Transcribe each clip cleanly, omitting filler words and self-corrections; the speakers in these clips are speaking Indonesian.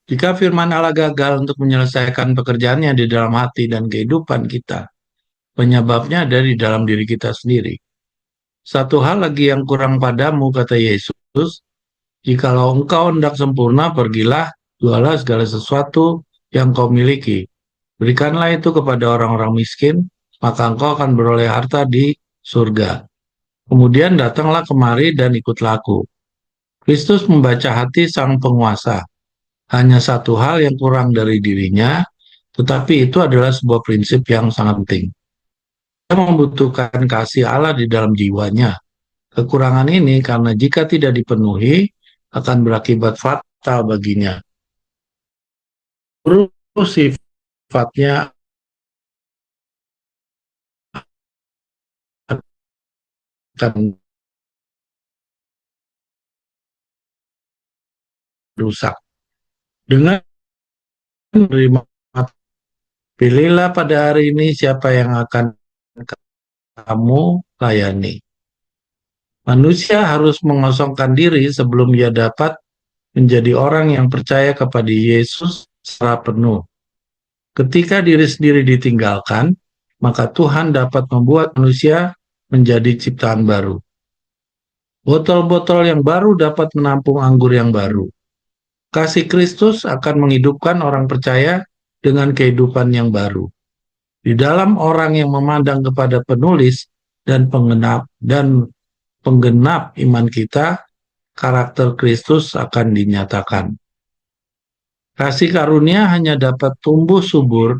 Jika firman Allah gagal untuk menyelesaikan pekerjaannya di dalam hati dan kehidupan kita, penyebabnya ada di dalam diri kita sendiri. Satu hal lagi yang kurang padamu, kata Yesus, jikalau engkau hendak sempurna, pergilah, jualah segala sesuatu yang kau miliki. Berikanlah itu kepada orang-orang miskin, maka engkau akan beroleh harta di surga. Kemudian datanglah kemari dan ikutlah aku. Kristus membaca hati sang penguasa. Hanya satu hal yang kurang dari dirinya, tetapi itu adalah sebuah prinsip yang sangat penting. Dia membutuhkan kasih Allah di dalam jiwanya. Kekurangan ini karena jika tidak dipenuhi akan berakibat fatal baginya. Terus sifatnya akan rusak. Dengan menerima, pilihlah pada hari ini siapa yang akan kamu layani. Manusia harus mengosongkan diri sebelum ia dapat menjadi orang yang percaya kepada Yesus secara penuh. Ketika diri sendiri ditinggalkan, maka Tuhan dapat membuat manusia menjadi ciptaan baru. Botol-botol yang baru dapat menampung anggur yang baru. Kasih Kristus akan menghidupkan orang percaya dengan kehidupan yang baru. Di dalam orang yang memandang kepada penulis dan penggenap iman kita, karakter Kristus akan dinyatakan. Kasih karunia hanya dapat tumbuh subur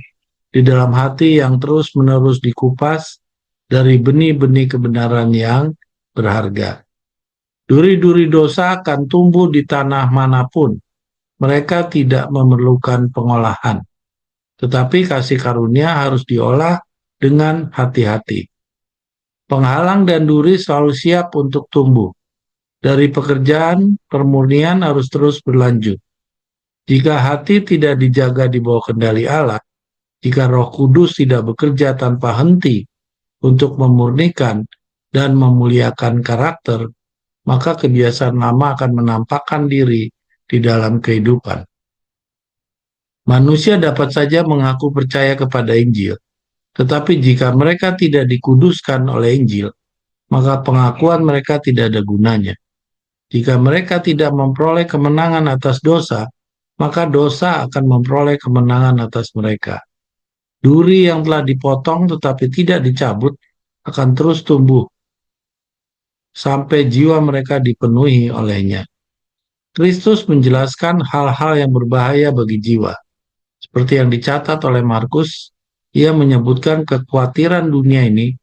di dalam hati yang terus-menerus dikupas dari benih-benih kebenaran yang berharga. Duri-duri dosa akan tumbuh di tanah manapun. Mereka tidak memerlukan pengolahan. Tetapi kasih karunia harus diolah dengan hati-hati. Penghalang dan duri selalu siap untuk tumbuh. Dari pekerjaan, permurnian harus terus berlanjut. Jika hati tidak dijaga di bawah kendali Allah, jika Roh Kudus tidak bekerja tanpa henti untuk memurnikan dan memuliakan karakter, maka kebiasaan lama akan menampakkan diri di dalam kehidupan. Manusia dapat saja mengaku percaya kepada Injil, tetapi jika mereka tidak dikuduskan oleh Injil, maka pengakuan mereka tidak ada gunanya. Jika mereka tidak memperoleh kemenangan atas dosa, maka dosa akan memperoleh kemenangan atas mereka. Duri yang telah dipotong tetapi tidak dicabut akan terus tumbuh sampai jiwa mereka dipenuhi olehnya. Kristus menjelaskan hal-hal yang berbahaya bagi jiwa. Seperti yang dicatat oleh Markus, ia menyebutkan kekhawatiran dunia ini,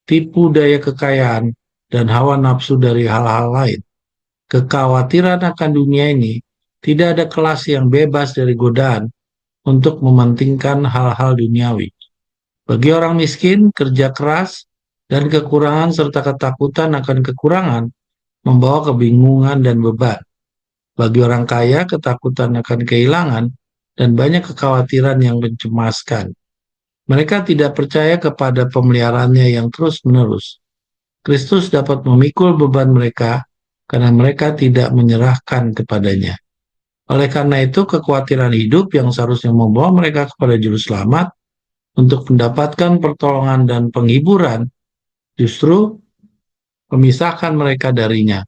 tipu daya kekayaan, dan hawa nafsu dari hal-hal lain. Kekhawatiran akan dunia ini tidak ada kelas yang bebas dari godaan untuk mementingkan hal-hal duniawi. Bagi orang miskin, kerja keras dan kekurangan serta ketakutan akan kekurangan membawa kebingungan dan beban. Bagi orang kaya, ketakutan akan kehilangan dan banyak kekhawatiran yang mencemaskan. Mereka tidak percaya kepada pemeliharaannya yang terus-menerus. Kristus dapat memikul beban mereka karena mereka tidak menyerahkan kepadanya. Oleh karena itu, kekhawatiran hidup yang seharusnya membawa mereka kepada juru selamat untuk mendapatkan pertolongan dan penghiburan justru memisahkan mereka darinya.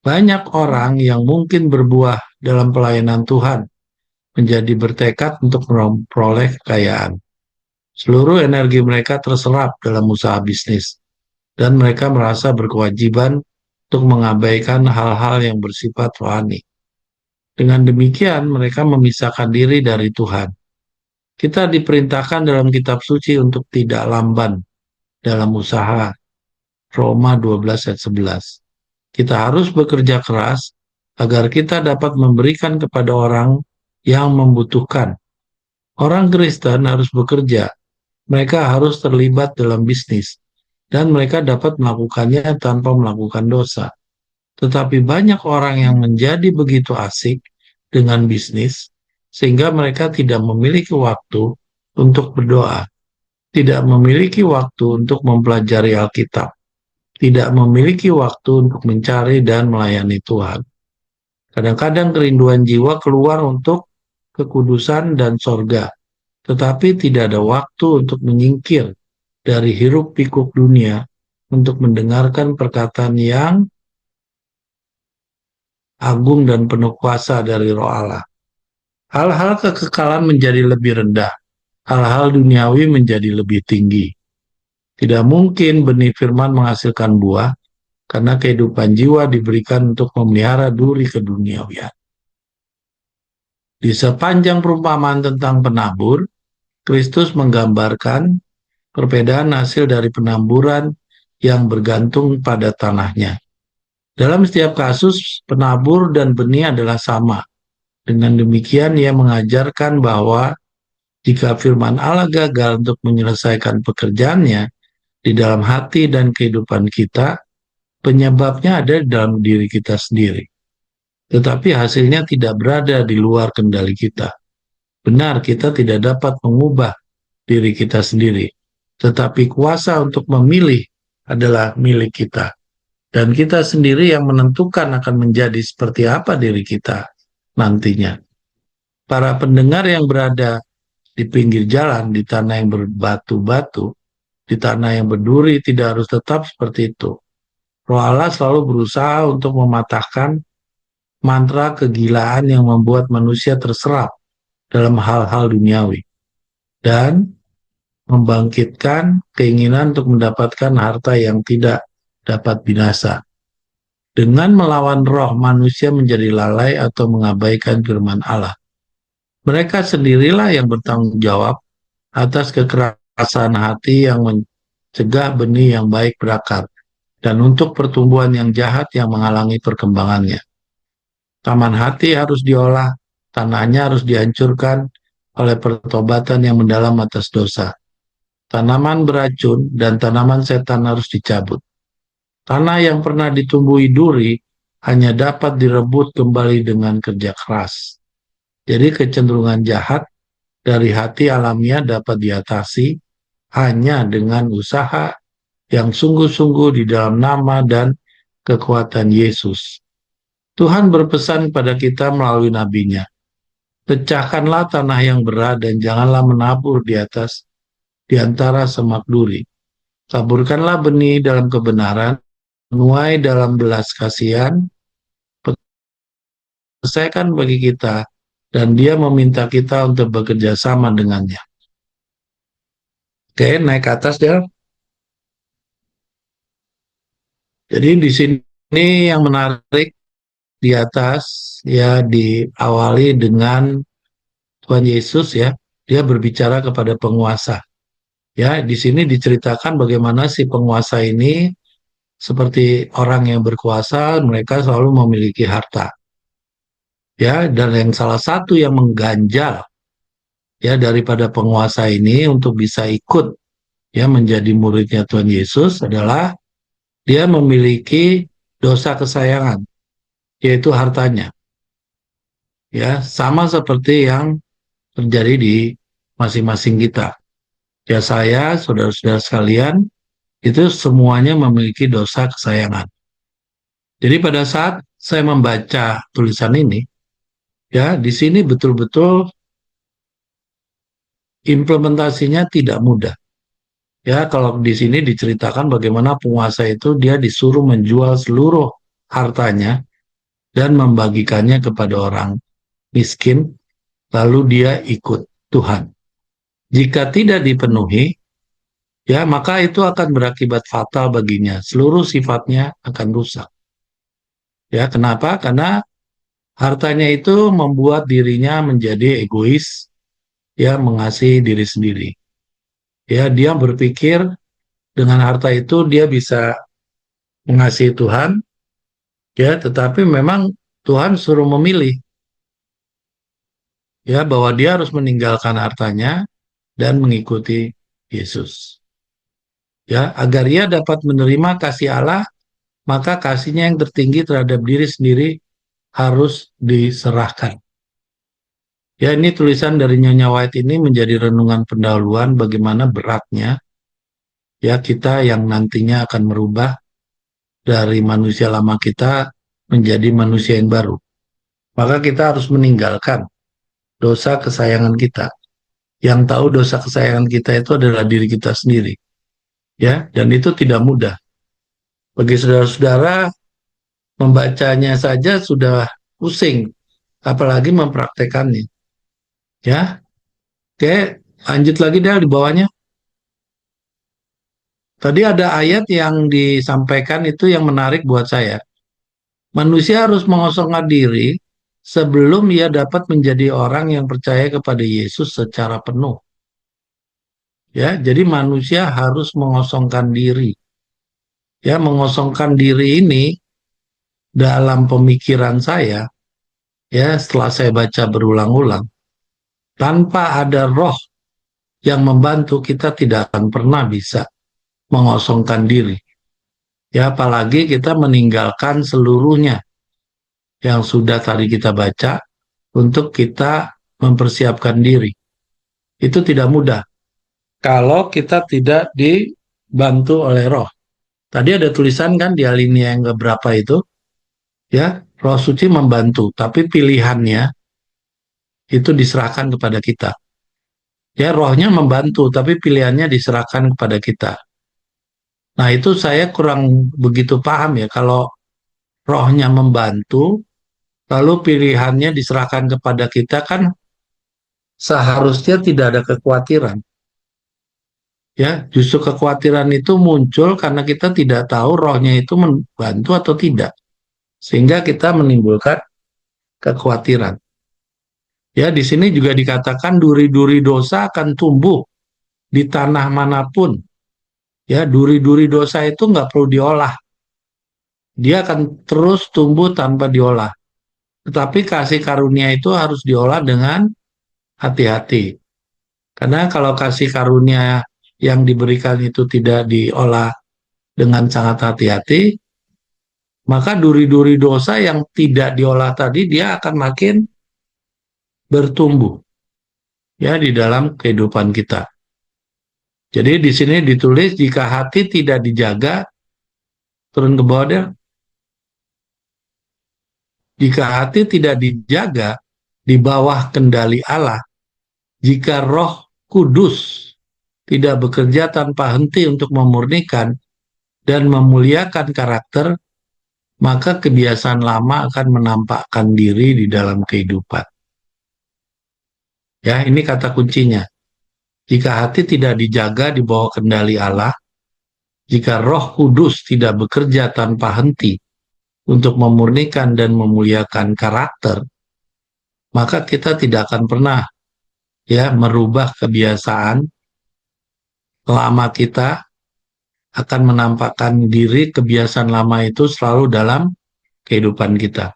Banyak orang yang mungkin berbuah dalam pelayanan Tuhan menjadi bertekad untuk memperoleh kekayaan. Seluruh energi mereka terserap dalam usaha bisnis, dan mereka merasa berkewajiban untuk mengabaikan hal-hal yang bersifat rohani. Dengan demikian, mereka memisahkan diri dari Tuhan. Kita diperintahkan dalam kitab suci untuk tidak lamban dalam usaha. Roma 12 ayat 11. Kita harus bekerja keras agar kita dapat memberikan kepada orang yang membutuhkan. Orang Kristen harus bekerja. Mereka harus terlibat dalam bisnis. Dan mereka dapat melakukannya tanpa melakukan dosa. Tetapi banyak orang yang menjadi begitu asik dengan bisnis, sehingga mereka tidak memiliki waktu untuk berdoa, tidak memiliki waktu untuk mempelajari Alkitab, tidak memiliki waktu untuk mencari dan melayani Tuhan. Kadang-kadang kerinduan jiwa keluar untuk kekudusan, dan sorga. Tetapi tidak ada waktu untuk menyingkir dari hiruk pikuk dunia untuk mendengarkan perkataan yang agung dan penuh kuasa dari Roh Allah. Hal-hal kekekalan menjadi lebih rendah, hal-hal duniawi menjadi lebih tinggi. Tidak mungkin benih firman menghasilkan buah, karena kehidupan jiwa diberikan untuk memelihara duri keduniawian. Di sepanjang perumpamaan tentang penabur, Kristus menggambarkan perbedaan hasil dari penamburan yang bergantung pada tanahnya. Dalam setiap kasus, penabur dan benih adalah sama. Dengan demikian, ia mengajarkan bahwa jika firman Allah gagal untuk menyelesaikan pekerjaannya di dalam hati dan kehidupan kita, penyebabnya ada di dalam diri kita sendiri. Tetapi hasilnya tidak berada di luar kendali kita. Benar, kita tidak dapat mengubah diri kita sendiri, tetapi kuasa untuk memilih adalah milik kita. Dan kita sendiri yang menentukan akan menjadi seperti apa diri kita nantinya. Para pendengar yang berada di pinggir jalan, di tanah yang berbatu-batu, di tanah yang berduri, tidak harus tetap seperti itu. Roh Allah selalu berusaha untuk mematahkan mantra kegilaan yang membuat manusia terserap dalam hal-hal duniawi dan membangkitkan keinginan untuk mendapatkan harta yang tidak dapat binasa. Dengan melawan roh, manusia menjadi lalai atau mengabaikan firman Allah. Mereka sendirilah yang bertanggung jawab atas kekerasan hati yang mencegah benih yang baik berakar dan untuk pertumbuhan yang jahat yang menghalangi perkembangannya. Taman hati harus diolah, tanahnya harus dihancurkan oleh pertobatan yang mendalam atas dosa. Tanaman beracun dan tanaman setan harus dicabut. Tanah yang pernah ditumbuhi duri hanya dapat direbut kembali dengan kerja keras. Jadi kecenderungan jahat dari hati alamiah dapat diatasi hanya dengan usaha yang sungguh-sungguh di dalam nama dan kekuatan Yesus. Tuhan berpesan kepada kita melalui nabinya, pecahkanlah tanah yang berat dan janganlah menabur di antara semak duri. Taburkanlah benih dalam kebenaran, menuai dalam belas kasihan, selesaikan bagi kita, dan dia meminta kita untuk bekerja sama dengannya. Oke, naik ke atas dia. Jadi di sini yang menarik di atas ya diawali dengan Tuhan Yesus ya, dia berbicara kepada penguasa. Ya, di sini diceritakan bagaimana si penguasa ini seperti orang yang berkuasa, mereka selalu memiliki harta. Ya, dan yang salah satu yang mengganjal ya daripada penguasa ini untuk bisa ikut ya menjadi muridnya Tuhan Yesus adalah dia memiliki dosa kesayangan, yaitu hartanya. Ya, sama seperti yang terjadi di masing-masing kita. Ya, saya, saudara-saudara sekalian, itu semuanya memiliki dosa kesayangan. Jadi pada saat saya membaca tulisan ini, ya di sini betul-betul implementasinya tidak mudah. Ya, kalau di sini diceritakan bagaimana penguasa itu dia disuruh menjual seluruh hartanya dan membagikannya kepada orang miskin, lalu dia ikut Tuhan. Jika tidak dipenuhi, ya maka itu akan berakibat fatal baginya. Seluruh sifatnya akan rusak. Ya, kenapa? Karena hartanya itu membuat dirinya menjadi egois, ya mengasihi diri sendiri. Ya, dia berpikir dengan harta itu dia bisa mengasihi Tuhan, ya, tetapi memang Tuhan suruh memilih, ya, bahwa dia harus meninggalkan hartanya dan mengikuti Yesus. Ya, agar ia dapat menerima kasih Allah, maka kasihnya yang tertinggi terhadap diri sendiri harus diserahkan. Ya, ini tulisan dari Nyonya White ini menjadi renungan pendahuluan bagaimana beratnya ya kita yang nantinya akan merubah dari manusia lama kita menjadi manusia yang baru. Maka kita harus meninggalkan dosa kesayangan kita. Yang tahu dosa kesayangan kita itu adalah diri kita sendiri. Ya, dan itu tidak mudah. Bagi saudara-saudara, membacanya saja sudah pusing, apalagi mempraktekannya. Ya, oke, lanjut lagi deh di bawahnya. Tadi ada ayat yang disampaikan itu yang menarik buat saya. Manusia harus mengosongkan diri sebelum ia dapat menjadi orang yang percaya kepada Yesus secara penuh. Ya, jadi manusia harus mengosongkan diri. Ya, mengosongkan diri ini dalam pemikiran saya, ya, setelah saya baca berulang-ulang, tanpa ada roh yang membantu, kita tidak akan pernah bisa mengosongkan diri. Ya, apalagi kita meninggalkan seluruhnya yang sudah tadi kita baca untuk kita mempersiapkan diri. Itu tidak mudah kalau kita tidak dibantu oleh roh. Tadi ada tulisan kan di alinea yang keberapa itu, ya, Roh Suci membantu, tapi pilihannya itu diserahkan kepada kita. Ya, rohnya membantu, tapi pilihannya diserahkan kepada kita. Nah, itu saya kurang begitu paham ya, kalau rohnya membantu, lalu pilihannya diserahkan kepada kita, kan seharusnya tidak ada kekhawatiran. Ya, justru kekhawatiran itu muncul karena kita tidak tahu rohnya itu membantu atau tidak. Sehingga kita menimbulkan kekhawatiran. Ya, di sini juga dikatakan duri-duri dosa akan tumbuh di tanah manapun. Ya, duri-duri dosa itu nggak perlu diolah. Dia akan terus tumbuh tanpa diolah. Tetapi kasih karunia itu harus diolah dengan hati-hati. Karena kalau kasih karunia yang diberikan itu tidak diolah dengan sangat hati-hati, maka duri-duri dosa yang tidak diolah tadi dia akan makin bertumbuh ya di dalam kehidupan kita. Jadi di sini ditulis jika hati tidak dijaga, turun ke bawah deh. Jika hati tidak dijaga di bawah kendali Allah, jika Roh Kudus tidak bekerja tanpa henti untuk memurnikan dan memuliakan karakter, maka kebiasaan lama akan menampakkan diri di dalam kehidupan. Ya, ini kata kuncinya. Jika hati tidak dijaga di bawah kendali Allah, jika Roh Kudus tidak bekerja tanpa henti untuk memurnikan dan memuliakan karakter, maka kita tidak akan pernah ya merubah kebiasaan lama kita, akan menampakkan diri kebiasaan lama itu selalu dalam kehidupan kita.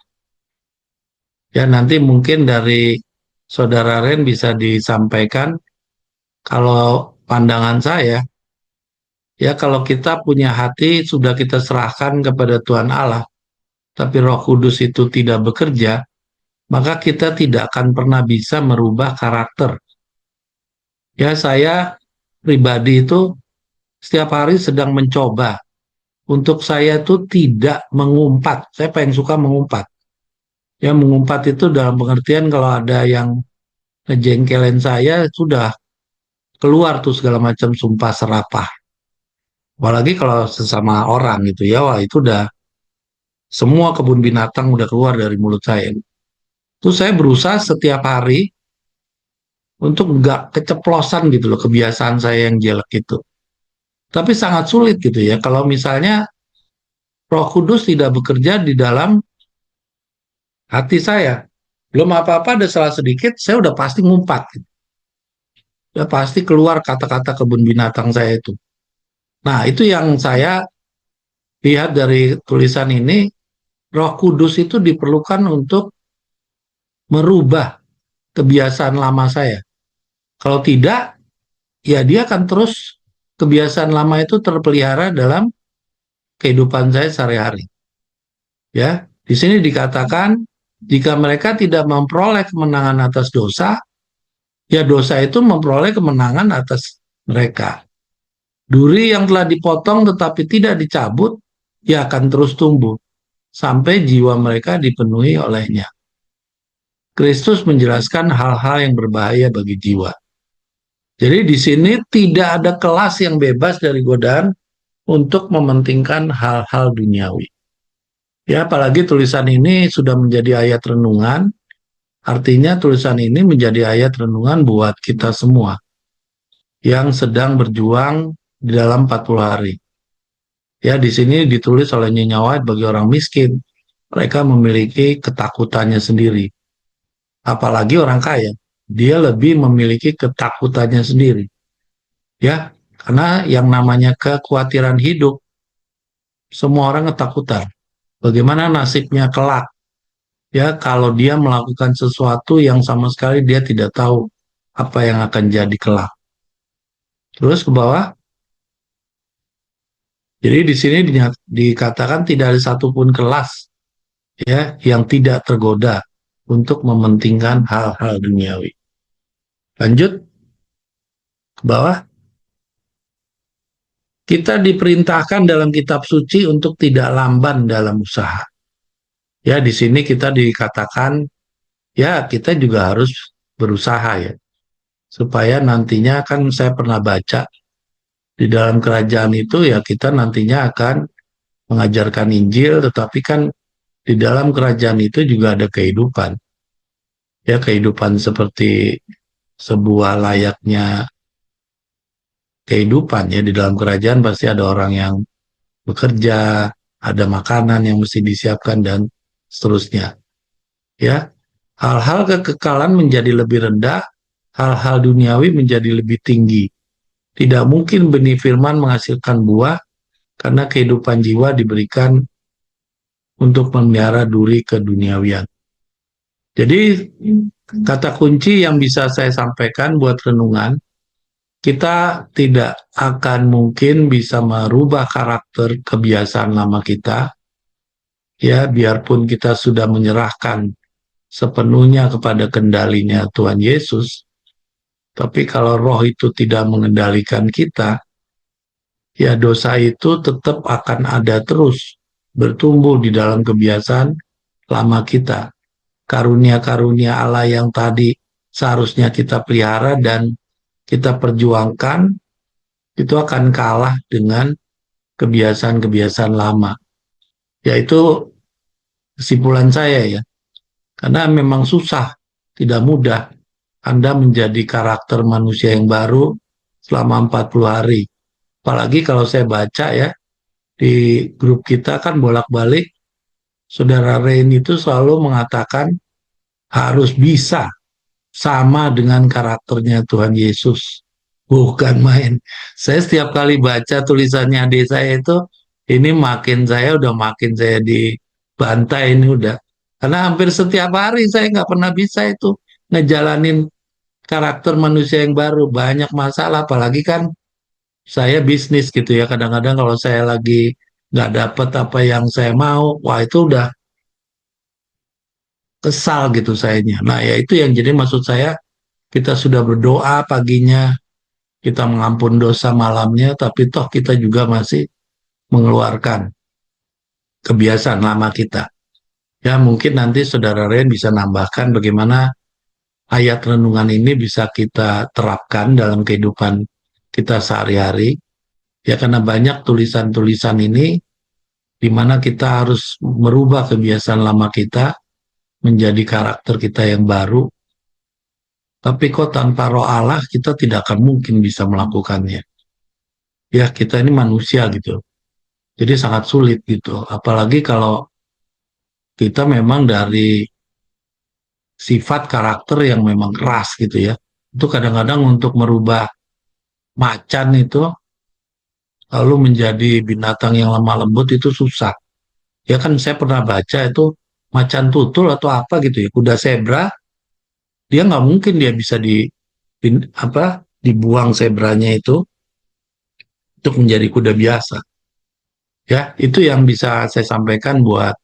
Ya, nanti mungkin dari Saudara Ren bisa disampaikan kalau pandangan saya, ya kalau kita punya hati sudah kita serahkan kepada Tuhan Allah, tapi Roh Kudus itu tidak bekerja, maka kita tidak akan pernah bisa merubah karakter. Ya, saya pribadi itu setiap hari sedang mencoba untuk saya itu tidak mengumpat. Saya pengen suka mengumpat. Ya, mengumpat itu dalam pengertian kalau ada yang ngejengkelin saya, sudah keluar tuh segala macam sumpah serapah. Apalagi kalau sesama orang gitu ya, wah itu udah semua kebun binatang udah keluar dari mulut saya. Terus saya berusaha setiap hari untuk nggak keceplosan gitu loh kebiasaan saya yang jelek itu. Tapi sangat sulit gitu ya kalau misalnya Roh Kudus tidak bekerja di dalam hati saya. Belum apa-apa ada salah sedikit, saya udah pasti ngumpat. Gitu. Udah pasti keluar kata-kata kebun binatang saya itu. Nah, itu yang saya lihat dari tulisan ini, Roh Kudus itu diperlukan untuk merubah kebiasaan lama saya. Kalau tidak, ya dia akan terus kebiasaan lama itu terpelihara dalam kehidupan saya sehari-hari. Ya, di sini dikatakan jika mereka tidak memperoleh kemenangan atas dosa, ya dosa itu memperoleh kemenangan atas mereka. Duri yang telah dipotong tetapi tidak dicabut, ya akan terus tumbuh sampai jiwa mereka dipenuhi olehnya. Kristus menjelaskan hal-hal yang berbahaya bagi jiwa. Jadi di sini tidak ada kelas yang bebas dari godaan untuk mementingkan hal-hal duniawi. Ya, apalagi tulisan ini sudah menjadi ayat renungan, artinya tulisan ini menjadi ayat renungan buat kita semua yang sedang berjuang di dalam 40 hari. Ya, di sini ditulis oleh Nyonya White bagi orang miskin. Mereka memiliki ketakutannya sendiri. Apalagi orang kaya, dia lebih memiliki ketakutannya sendiri. Ya, karena yang namanya kekhawatiran hidup, semua orang ketakutan. Bagaimana nasibnya kelak? Ya, kalau dia melakukan sesuatu yang sama sekali dia tidak tahu apa yang akan jadi kelak. Terus ke bawah, jadi di sini dikatakan tidak ada satupun kelas ya yang tidak tergoda untuk mementingkan hal-hal duniawi. Lanjut ke bawah. Kita diperintahkan dalam kitab suci untuk tidak lamban dalam usaha. Ya, di sini kita dikatakan ya kita juga harus berusaha ya. Supaya nantinya kan saya pernah baca di dalam kerajaan itu ya kita nantinya akan mengajarkan Injil, tetapi kan di dalam kerajaan itu juga ada kehidupan. Ya, kehidupan seperti sebuah layaknya kehidupan ya di dalam kerajaan pasti ada orang yang bekerja, ada makanan yang mesti disiapkan dan seterusnya. Ya, hal-hal kekekalan menjadi lebih rendah, hal-hal duniawi menjadi lebih tinggi. Tidak mungkin benih firman menghasilkan buah karena kehidupan jiwa diberikan untuk memelihara duri keduniawian. Jadi kata kunci yang bisa saya sampaikan buat renungan, kita tidak akan mungkin bisa merubah karakter kebiasaan lama kita, ya biarpun kita sudah menyerahkan sepenuhnya kepada kendalinya Tuhan Yesus, tapi kalau roh itu tidak mengendalikan kita, ya dosa itu tetap akan ada terus, bertumbuh di dalam kebiasaan lama kita. Karunia-karunia Allah yang tadi seharusnya kita pelihara dan kita perjuangkan, itu akan kalah dengan kebiasaan-kebiasaan lama. Yaitu kesimpulan saya ya. Karena memang susah, tidak mudah Anda menjadi karakter manusia yang baru selama 40 hari. Apalagi kalau saya baca ya, di grup kita kan bolak-balik, Saudara Rain itu selalu mengatakan harus bisa sama dengan karakternya Tuhan Yesus. Bukan main. Saya setiap kali baca tulisannya adik saya itu, ini makin saya udah makin saya dibantai ini udah. Karena hampir setiap hari saya nggak pernah bisa itu ngejalanin karakter manusia yang baru. Banyak masalah, apalagi kan saya bisnis gitu ya. Kadang-kadang kalau saya lagi nggak dapet apa yang saya mau, wah itu udah kesal gitu sayanya. Nah ya itu yang jadi maksud saya, kita sudah berdoa paginya, kita mengampun dosa malamnya, tapi toh kita juga masih mengeluarkan kebiasaan lama kita. Ya mungkin nanti Saudara Ren bisa nambahkan bagaimana ayat renungan ini bisa kita terapkan dalam kehidupan kita sehari-hari. Ya karena banyak tulisan-tulisan ini di mana kita harus merubah kebiasaan lama kita menjadi karakter kita yang baru. Tapi kok tanpa roh Allah kita tidak akan mungkin bisa melakukannya. Ya kita ini manusia gitu. Jadi sangat sulit gitu. Apalagi kalau kita memang dari sifat karakter yang memang keras gitu ya. Itu kadang-kadang untuk merubah macan itu lalu menjadi binatang yang lemah lembut itu susah. Ya kan saya pernah baca itu macan tutul atau apa gitu ya, kuda zebra, dia nggak mungkin dia bisa dibuang zebranya itu untuk menjadi kuda biasa. Ya, itu yang bisa saya sampaikan buat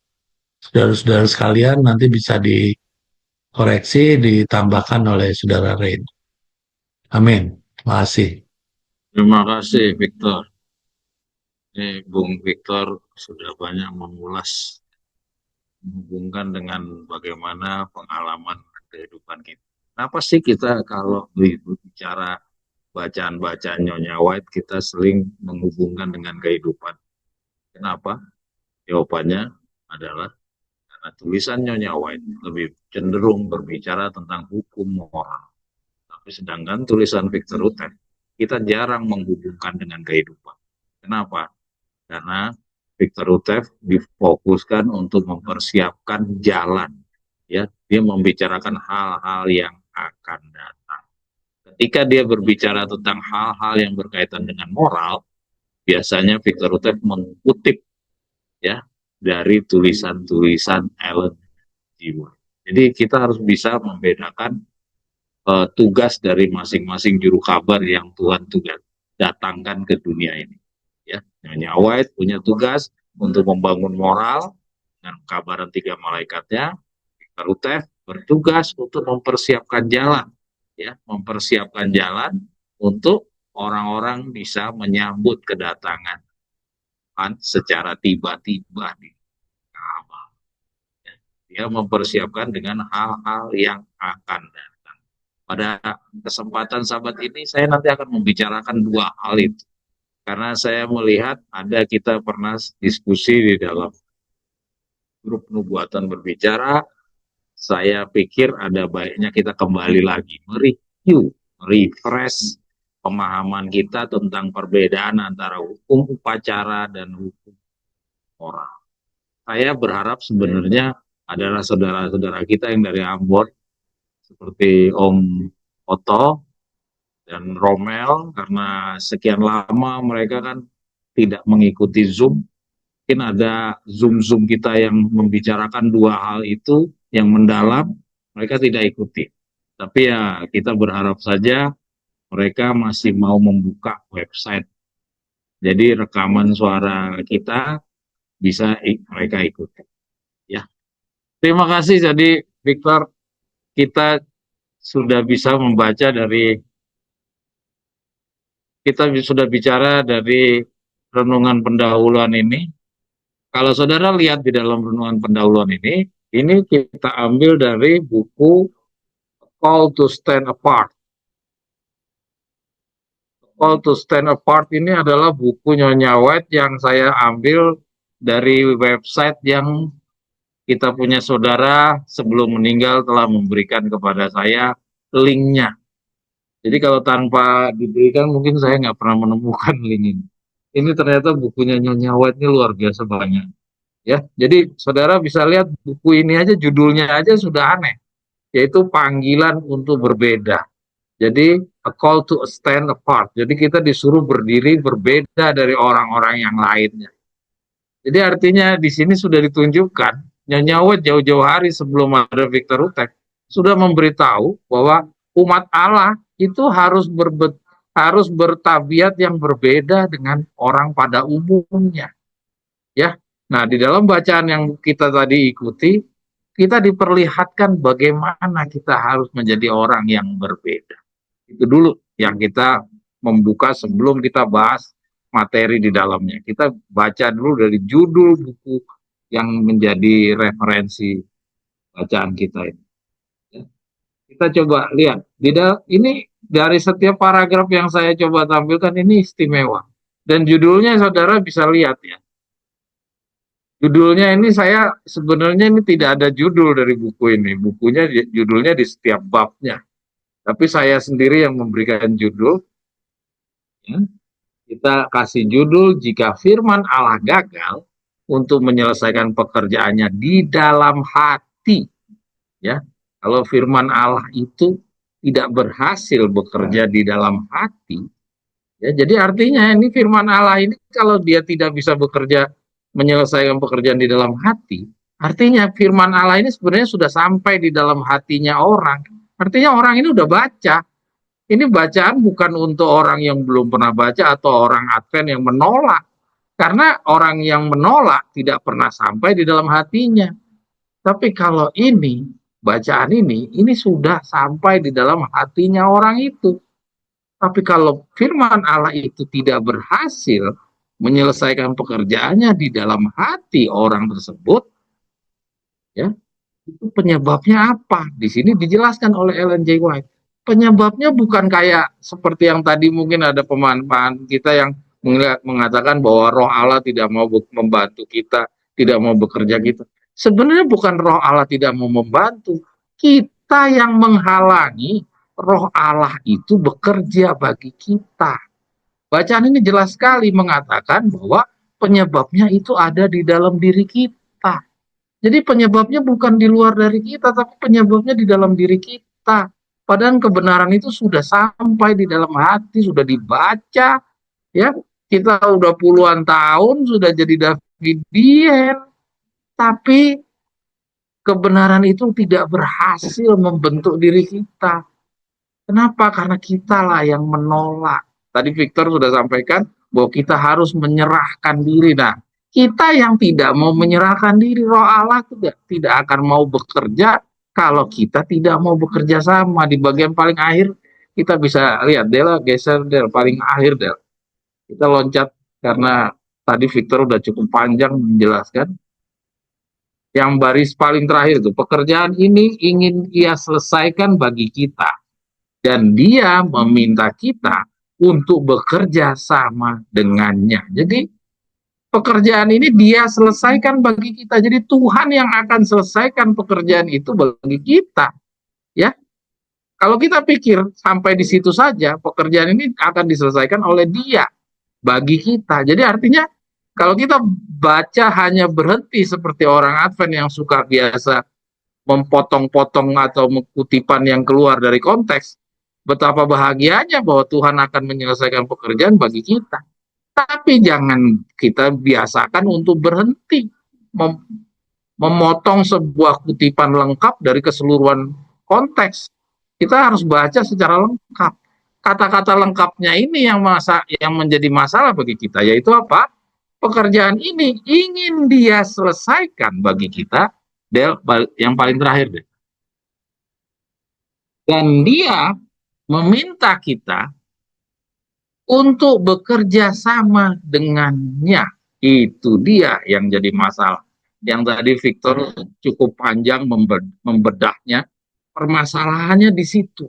saudara-saudara sekalian, nanti bisa dikoreksi, ditambahkan oleh saudara Rain. Amin. Terima kasih. Terima kasih, Victor. Bung Victor sudah banyak mengulas, menghubungkan dengan bagaimana pengalaman kehidupan kita. Kenapa sih kita kalau bicara bacaan-bacaan Nyonya White kita sering menghubungkan dengan kehidupan? Kenapa? Jawabannya adalah karena tulisan Nyonya White lebih cenderung berbicara tentang hukum moral. Tapi sedangkan tulisan Victor Rutten kita jarang menghubungkan dengan kehidupan. Kenapa? Karena Victor Rutten difokuskan untuk mempersiapkan jalan. Ya, dia membicarakan hal-hal yang akan datang. Ketika dia berbicara tentang hal-hal yang berkaitan dengan moral, biasanya Victor Rutten mengutip ya dari tulisan-tulisan Ellen G. White. Jadi kita harus bisa membedakan tugas dari masing-masing juru kabar yang Tuhan datangkan ke dunia ini. Ya, Nyonya White punya tugas untuk membangun moral dengan kabaran 3 malaikatnya. Victor Rutten bertugas untuk mempersiapkan jalan, ya, mempersiapkan jalan untuk orang-orang bisa menyambut kedatangan Tuhan secara tiba-tiba di Ka'bah. Dia mempersiapkan dengan hal-hal yang akan datang. Pada kesempatan sahabat ini saya nanti akan membicarakan 2 hal itu. Karena saya melihat ada kita pernah diskusi di dalam grup nubuatan berbicara, saya pikir ada baiknya kita kembali lagi mereview, refresh pemahaman kita tentang perbedaan antara hukum upacara dan hukum moral. Saya berharap sebenarnya adalah saudara-saudara kita yang dari Ambon, seperti Om Oto dan Romel, karena sekian lama mereka kan tidak mengikuti Zoom. Mungkin ada Zoom-Zoom kita yang membicarakan 2 hal itu yang mendalam, mereka tidak ikuti. Tapi ya kita berharap saja mereka masih mau membuka website. Jadi rekaman suara kita bisa mereka ikuti. Ya, terima kasih. Jadi Victor, kita sudah bisa membaca dari, kita sudah bicara dari renungan pendahuluan ini. Kalau saudara lihat di dalam renungan pendahuluan ini kita ambil dari buku Call to Stand Apart. Call to Stand Apart ini adalah buku Nyonya White yang saya ambil dari website yang kita punya saudara sebelum meninggal telah memberikan kepada saya linknya. Jadi kalau tanpa diberikan mungkin saya nggak pernah menemukan link ini. Ini ternyata bukunya Nyonya White ini luar biasa banyak. Ya, jadi saudara bisa lihat buku ini aja judulnya aja sudah aneh, yaitu panggilan untuk berbeda. Jadi a call to stand apart. Jadi kita disuruh berdiri berbeda dari orang-orang yang lainnya. Jadi artinya di sini sudah ditunjukkan Nyonya White jauh-jauh hari sebelum ada Victor Rutten sudah memberitahu bahwa umat Allah itu harus bertabiat yang berbeda dengan orang pada umumnya. Ya. Nah, di dalam bacaan yang kita tadi ikuti, kita diperlihatkan bagaimana kita harus menjadi orang yang berbeda. Itu dulu yang kita membuka sebelum kita bahas materi di dalamnya. Kita baca dulu dari judul buku yang menjadi referensi bacaan kita ini. Kita coba lihat. Ini dari setiap paragraf yang saya coba tampilkan ini istimewa. Dan judulnya saudara bisa lihat ya. Judulnya ini saya sebenarnya ini tidak ada judul dari buku ini. Bukunya judulnya di setiap babnya. Tapi saya sendiri yang memberikan judul. Ya. Kita kasih judul jika firman Allah gagal untuk menyelesaikan pekerjaannya di dalam hati. Ya. Kalau firman Allah itu tidak berhasil bekerja di dalam hati, ya, jadi artinya ini firman Allah ini kalau dia tidak bisa bekerja menyelesaikan pekerjaan di dalam hati, artinya firman Allah ini sebenarnya sudah sampai di dalam hatinya orang. Artinya orang ini udah baca. Ini bacaan bukan untuk orang yang belum pernah baca atau orang Advent yang menolak. Karena orang yang menolak tidak pernah sampai di dalam hatinya. Tapi kalau ini, bacaan ini sudah sampai di dalam hatinya orang itu. Tapi kalau firman Allah itu tidak berhasil menyelesaikan pekerjaannya di dalam hati orang tersebut, ya, Itu penyebabnya apa? Di sini dijelaskan oleh Ellen G. White. Penyebabnya bukan kayak seperti yang tadi mungkin ada pemahaman kita yang mengatakan bahwa roh Allah tidak mau membantu kita, tidak mau bekerja kita. Sebenarnya bukan roh Allah tidak mau membantu, kita yang menghalangi roh Allah itu bekerja bagi kita. Bacaan ini jelas sekali mengatakan bahwa penyebabnya itu ada di dalam diri kita. Jadi penyebabnya bukan di luar dari kita, tapi penyebabnya di dalam diri kita. Padahal kebenaran itu sudah sampai di dalam hati, sudah dibaca, ya. Kita udah puluhan tahun sudah jadi Davidian, tapi kebenaran itu tidak berhasil membentuk diri kita. Kenapa? Karena kita lah yang menolak. Tadi Victor sudah sampaikan bahwa kita harus menyerahkan diri. Nah, kita yang tidak mau menyerahkan diri, roh Allah tidak akan mau bekerja kalau kita tidak mau bekerja sama. Di bagian paling akhir kita bisa lihat, Dela geser Del paling akhir Del. Kita loncat karena tadi Victor udah cukup panjang menjelaskan. Yang baris paling terakhir itu, pekerjaan ini ingin ia selesaikan bagi kita dan dia meminta kita untuk bekerja sama dengannya. Jadi pekerjaan ini dia selesaikan bagi kita. Jadi Tuhan yang akan selesaikan pekerjaan itu bagi kita, ya. Kalau kita pikir sampai di situ saja, pekerjaan ini akan diselesaikan oleh dia bagi kita. Jadi artinya kalau kita baca hanya berhenti seperti orang Advent yang suka biasa memotong-potong atau kutipan yang keluar dari konteks, betapa bahagianya bahwa Tuhan akan menyelesaikan pekerjaan bagi kita. Tapi jangan kita biasakan untuk berhenti memotong sebuah kutipan lengkap dari keseluruhan konteks. Kita harus baca secara lengkap. Kata-kata lengkapnya ini yang menjadi masalah bagi kita, yaitu apa? Pekerjaan ini ingin dia selesaikan bagi kita, Del, yang paling terakhir deh. Dan dia meminta kita untuk bekerja sama dengannya. Itu dia yang jadi masalah. Yang tadi Victor cukup panjang membedahnya. Permasalahannya di situ.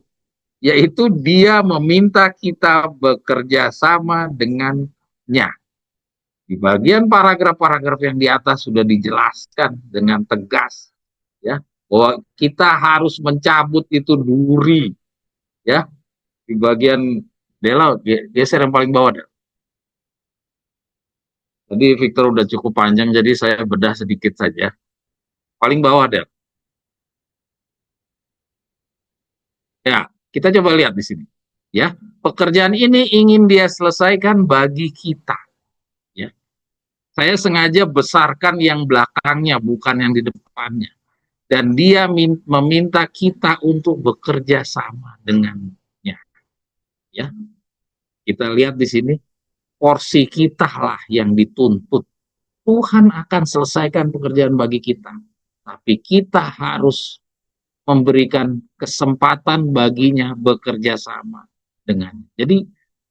Yaitu dia meminta kita bekerja sama dengannya. Di bagian paragraf-paragraf yang di atas sudah dijelaskan dengan tegas, ya, bahwa kita harus mencabut itu duri, ya. Di bagian Dela geser yang paling bawah deh. Tadi Victor udah cukup panjang, jadi saya bedah sedikit saja. Paling bawah deh. Ya, kita coba lihat di sini. Ya, pekerjaan ini ingin dia selesaikan bagi kita. Ya, saya sengaja besarkan yang belakangnya, bukan yang di depannya. Dan dia meminta kita untuk bekerja sama dengannya. Ya, kita lihat di sini, porsi kita lah yang dituntut. Tuhan akan selesaikan pekerjaan bagi kita. Tapi kita harus memberikan kesempatan baginya bekerja sama dengannya. Jadi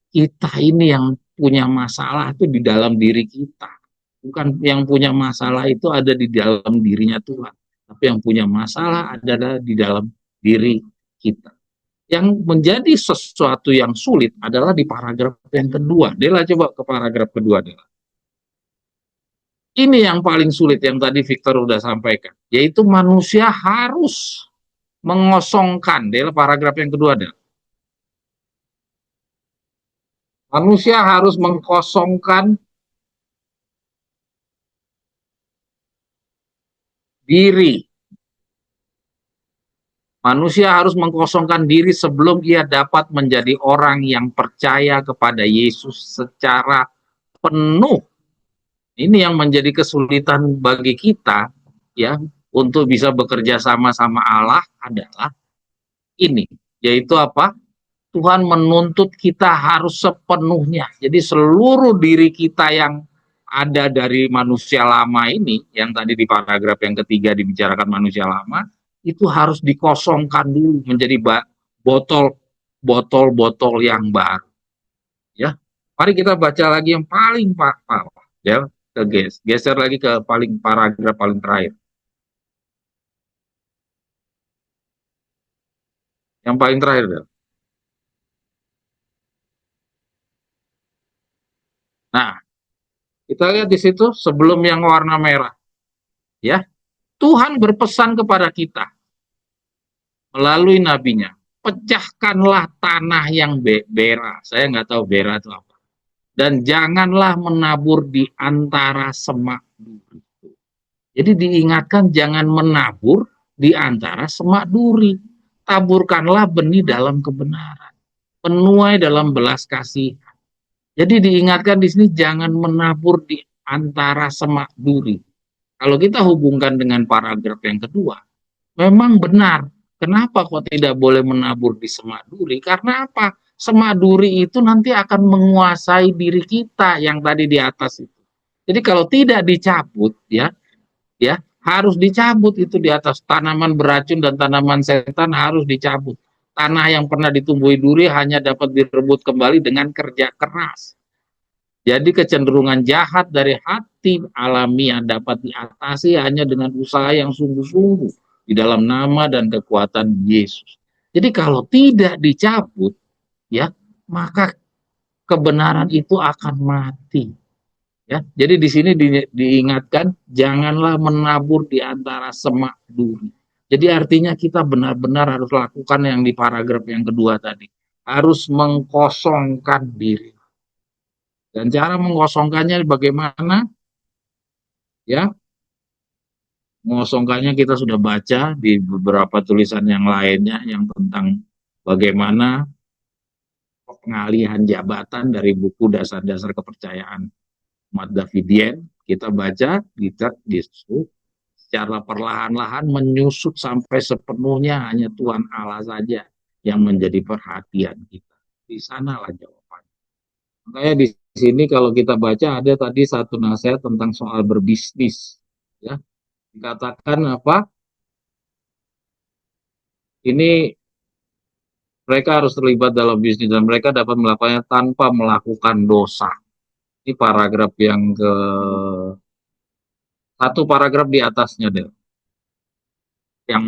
kita ini yang punya masalah itu di dalam diri kita. Bukan yang punya masalah itu ada di dalam dirinya Tuhan. Tapi yang punya masalah adalah di dalam diri kita. Yang menjadi sesuatu yang sulit adalah di paragraf yang kedua. Dela coba ke paragraf kedua, Dela. Ini yang paling sulit yang tadi Victor udah sampaikan, yaitu manusia harus mengosongkan, Dela, paragraf yang kedua, Dela. Manusia harus mengkosongkan diri. Manusia harus mengkosongkan diri sebelum ia dapat menjadi orang yang percaya kepada Yesus secara penuh. Ini yang menjadi kesulitan bagi kita, ya, untuk bisa bekerja sama Allah adalah ini, yaitu apa? Tuhan menuntut kita harus sepenuhnya. Jadi seluruh diri kita yang ada dari manusia lama ini, yang tadi di paragraf yang ketiga dibicarakan manusia lama, itu harus dikosongkan dulu menjadi botol-botol yang baru. Ya, mari kita baca lagi yang paling bawah, ya, geser lagi ke paragraf paling terakhir. Yang paling terakhir, Del. Nah, kita lihat di situ sebelum yang warna merah, ya. Tuhan berpesan kepada kita melalui nabinya, pecahkanlah tanah yang bera. Saya nggak tahu bera itu apa. Dan janganlah menabur di antara semak duri. Jadi diingatkan jangan menabur di antara semak duri. Taburkanlah benih dalam kebenaran. Penuai dalam belas kasih. Jadi diingatkan di sini jangan menabur di antara semak duri. Kalau kita hubungkan dengan paragraf yang kedua, memang benar. Kenapa kok tidak boleh menabur di semak duri? Karena apa? Semak duri itu nanti akan menguasai diri kita yang tadi di atas itu. Jadi kalau tidak dicabut, ya harus dicabut itu di atas. Tanaman beracun dan tanaman setan harus dicabut. Tanah yang pernah ditumbuhi duri hanya dapat direbut kembali dengan kerja keras. Jadi kecenderungan jahat dari hati alamiah dapat diatasi hanya dengan usaha yang sungguh-sungguh di dalam nama dan kekuatan Yesus. Jadi kalau tidak dicabut, ya, maka kebenaran itu akan mati. Ya, jadi di sini diingatkan janganlah menabur di antara semak duri. Jadi artinya kita benar-benar harus lakukan yang di paragraf yang kedua tadi. Harus mengkosongkan diri. Dan cara mengkosongkannya bagaimana? Ya, mengosongkannya kita sudah baca di beberapa tulisan yang lainnya yang tentang bagaimana pengalihan jabatan dari buku dasar-dasar kepercayaan umat Davidian. Kita baca di secara perlahan-lahan menyusut sampai sepenuhnya hanya Tuhan Allah saja yang menjadi perhatian kita. Di sanalah jawabannya. Makanya di sini kalau kita baca ada tadi satu nasihat tentang soal berbisnis. Ya, dikatakan apa? Ini mereka harus terlibat dalam bisnis dan mereka dapat melakukannya tanpa melakukan dosa. Ini paragraf yang ke satu paragraf di atasnya deh. Yang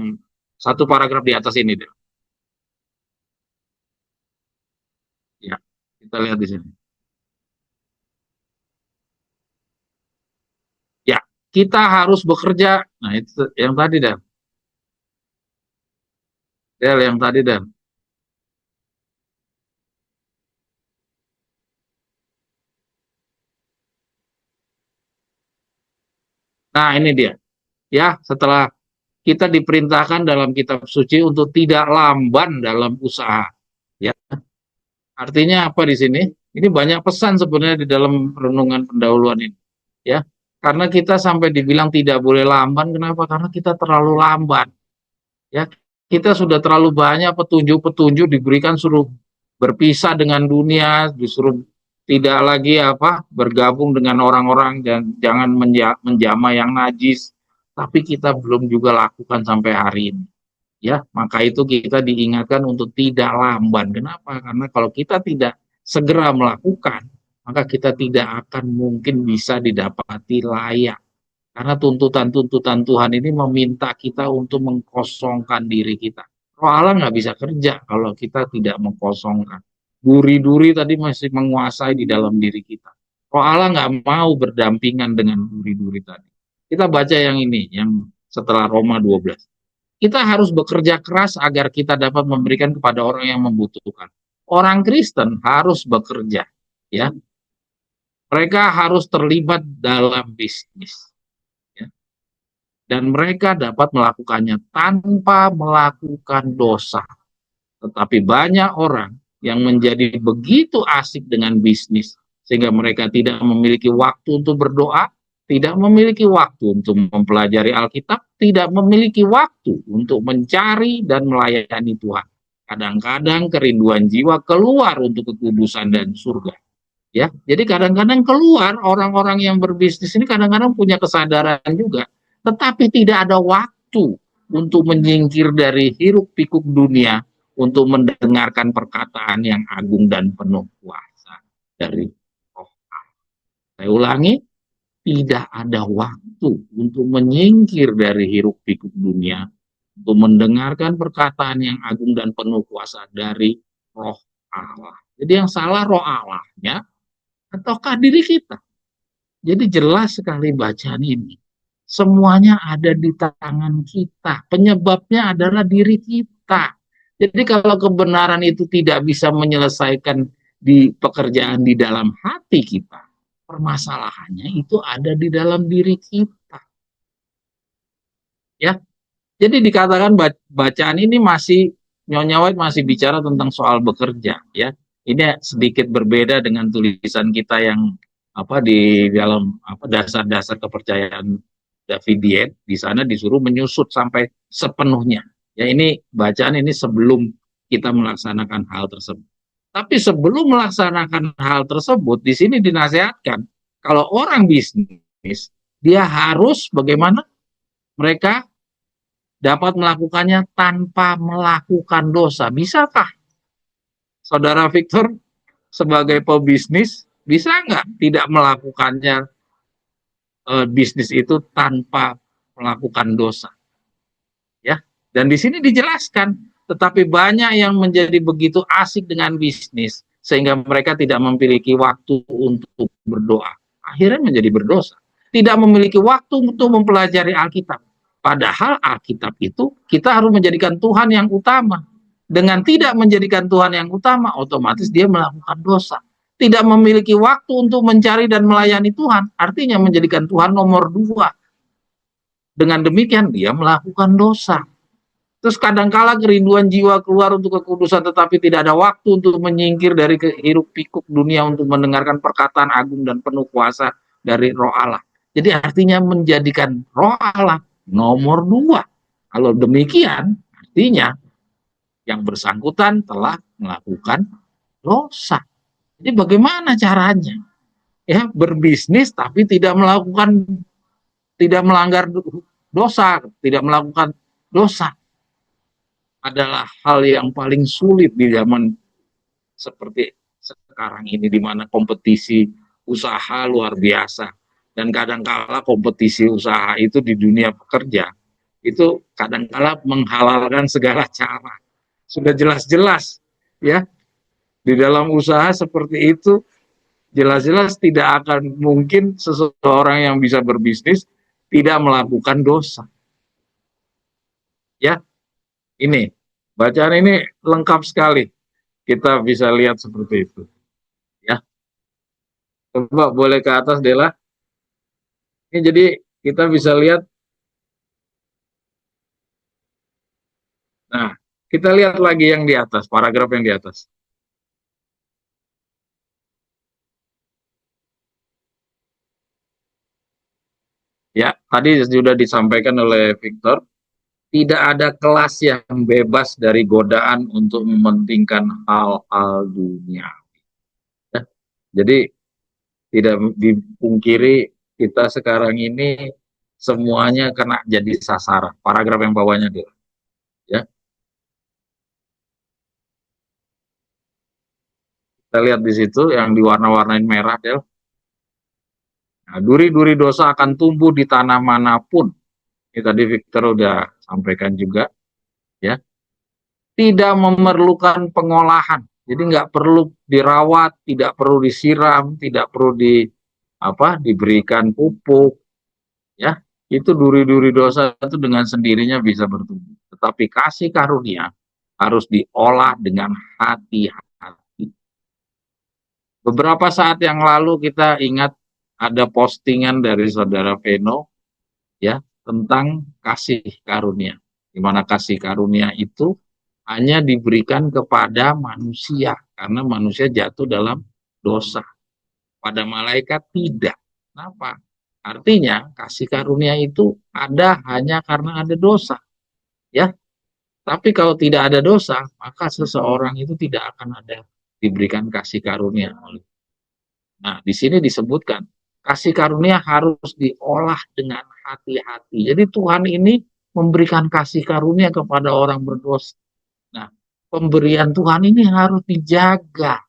satu paragraf di atas ini deh. Ya, kita lihat di sini. Ya, kita harus bekerja. Nah, itu yang tadi dah. Del, yang tadi dah. Nah, ini dia. Ya, setelah kita diperintahkan dalam kitab suci untuk tidak lamban dalam usaha. Ya, artinya apa di sini? Ini banyak pesan sebenarnya di dalam renungan pendahuluan ini. Ya, karena kita sampai dibilang tidak boleh lamban, kenapa? Karena kita terlalu lamban. Ya, kita sudah terlalu banyak petunjuk-petunjuk diberikan suruh berpisah dengan dunia, disuruh tidak lagi apa bergabung dengan orang-orang dan jangan menjama yang najis. Tapi kita belum juga lakukan sampai hari ini. Ya, maka itu kita diingatkan untuk tidak lamban. Kenapa? Karena kalau kita tidak segera melakukan, maka kita tidak akan mungkin bisa didapati layak. Karena tuntutan-tuntutan Tuhan ini meminta kita untuk mengkosongkan diri kita. Roh Allah nggak bisa kerja kalau kita tidak mengkosongkan. Duri-duri tadi masih menguasai di dalam diri kita. Roh Allah nggak mau berdampingan dengan duri-duri tadi. Kita baca yang ini, yang setelah Roma 12. Kita harus bekerja keras agar kita dapat memberikan kepada orang yang membutuhkan. Orang Kristen harus bekerja, ya. Mereka harus terlibat dalam bisnis, ya. Dan mereka dapat melakukannya tanpa melakukan dosa. Tetapi banyak orang yang menjadi begitu asik dengan bisnis sehingga mereka tidak memiliki waktu untuk berdoa, tidak memiliki waktu untuk mempelajari Alkitab, tidak memiliki waktu untuk mencari dan melayani Tuhan. Kadang-kadang kerinduan jiwa keluar untuk kekudusan dan surga. Ya, jadi kadang-kadang keluar orang-orang yang berbisnis ini kadang-kadang punya kesadaran juga, tetapi tidak ada waktu untuk menyingkir dari hiruk pikuk dunia untuk mendengarkan perkataan yang agung dan penuh kuasa dari Roh. Saya ulangi, tidak ada waktu untuk menyingkir dari hiruk pikuk dunia untuk mendengarkan perkataan yang agung dan penuh kuasa dari Roh Allah. Jadi yang salah Roh Allahnya ataukah diri kita? Jadi jelas sekali bacaan ini. Semuanya ada di tangan kita. Penyebabnya adalah diri kita. Jadi kalau kebenaran itu tidak bisa menyelesaikan di pekerjaan di dalam hati kita, permasalahannya itu ada di dalam diri kita. Ya, jadi dikatakan bacaan ini masih Nyonya White masih bicara tentang soal bekerja, ya. Ini sedikit berbeda dengan tulisan kita yang di dalam dasar-dasar kepercayaan Davidian. Di sana disuruh menyusut sampai sepenuhnya. Ya, ini bacaan ini sebelum kita melaksanakan hal tersebut. Tapi sebelum melaksanakan hal tersebut, di sini dinasihatkan kalau orang bisnis dia harus bagaimana? Mereka dapat melakukannya tanpa melakukan dosa. Bisakah Saudara Victor sebagai pebisnis bisa nggak tidak melakukannya bisnis itu tanpa melakukan dosa? Ya, dan di sini dijelaskan. Tetapi banyak yang menjadi begitu asik dengan bisnis sehingga mereka tidak memiliki waktu untuk berdoa. Akhirnya menjadi berdosa. Tidak memiliki waktu untuk mempelajari Alkitab. Padahal Alkitab itu kita harus menjadikan Tuhan yang utama. Dengan tidak menjadikan Tuhan yang utama, otomatis dia melakukan dosa. Tidak memiliki waktu untuk mencari dan melayani Tuhan, artinya menjadikan Tuhan nomor dua. Dengan demikian dia melakukan dosa. Terus kadangkala kerinduan jiwa keluar untuk kekudusan tetapi tidak ada waktu untuk menyingkir dari hiruk pikuk dunia untuk mendengarkan perkataan agung dan penuh kuasa dari Roh Allah. Jadi artinya menjadikan Roh Allah nomor dua. Kalau demikian artinya yang bersangkutan telah melakukan dosa. Jadi bagaimana caranya? Ya, berbisnis tapi tidak melanggar dosa, tidak melakukan dosa adalah hal yang paling sulit di zaman seperti sekarang ini, di mana kompetisi usaha luar biasa. Dan kadangkala kompetisi usaha itu di dunia pekerja, itu kadangkala menghalalkan segala cara. Sudah jelas-jelas, ya, di dalam usaha seperti itu, jelas-jelas tidak akan mungkin seseorang yang bisa berbisnis tidak melakukan dosa. Ya, ini bacaan ini lengkap sekali. Kita bisa lihat seperti itu. Ya, coba boleh ke atas Dela. Ini jadi kita bisa lihat. Nah, kita lihat lagi yang di atas, paragraf yang di atas. Ya, tadi sudah disampaikan oleh Victor, tidak ada kelas yang bebas dari godaan untuk mementingkan hal-hal dunia. Ya, jadi tidak dipungkiri kita sekarang ini semuanya kena jadi sasaran. Paragraf yang bawahnya dia. Ya, kita lihat di situ yang diwarna-warnain merah, Del. Nah, duri-duri dosa akan tumbuh di tanah manapun. Ini tadi Victor udah sampaikan juga, ya. Tidak memerlukan pengolahan. Jadi nggak perlu dirawat, tidak perlu disiram, tidak perlu diberikan pupuk, ya. Itu duri-duri dosa itu dengan sendirinya bisa bertumbuh. Tetapi kasih karunia harus diolah dengan hati-hati. Beberapa saat yang lalu kita ingat ada postingan dari Saudara Veno, ya, tentang kasih karunia. Di mana kasih karunia itu hanya diberikan kepada manusia karena manusia jatuh dalam dosa. Pada malaikat tidak. Kenapa? Artinya kasih karunia itu ada hanya karena ada dosa. Ya, tapi kalau tidak ada dosa, maka seseorang itu tidak akan ada diberikan kasih karunia. Nah, di sini disebutkan kasih karunia harus diolah dengan hati-hati. Jadi Tuhan ini memberikan kasih karunia kepada orang berdosa. Nah, pemberian Tuhan ini harus dijaga,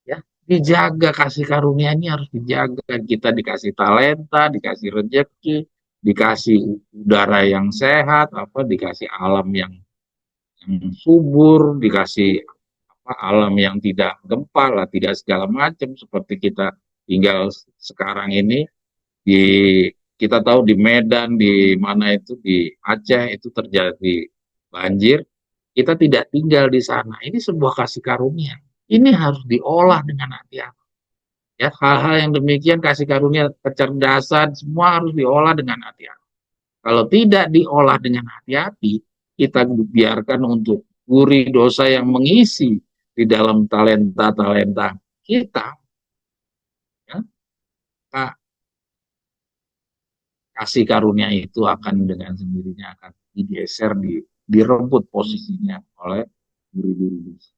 ya, dijaga kasih karunia ini harus dijaga. Kita dikasih talenta, dikasih rezeki, dikasih udara yang sehat, dikasih alam yang subur, dikasih alam yang tidak gempa lah, tidak segala macam seperti kita tinggal sekarang ini di kita tahu di Medan, di mana itu di Aceh itu terjadi banjir, kita tidak tinggal di sana. Ini sebuah kasih karunia. Ini harus diolah dengan hati-hati. Ya, hal-hal yang demikian kasih karunia, kecerdasan semua harus diolah dengan hati-hati. Kalau tidak diolah dengan hati-hati, kita biarkan untuk gurih dosa yang mengisi di dalam talenta-talenta kita, ya, kasih karunia itu akan dengan sendirinya akan digeser, direbut posisinya oleh guru-guru dosa.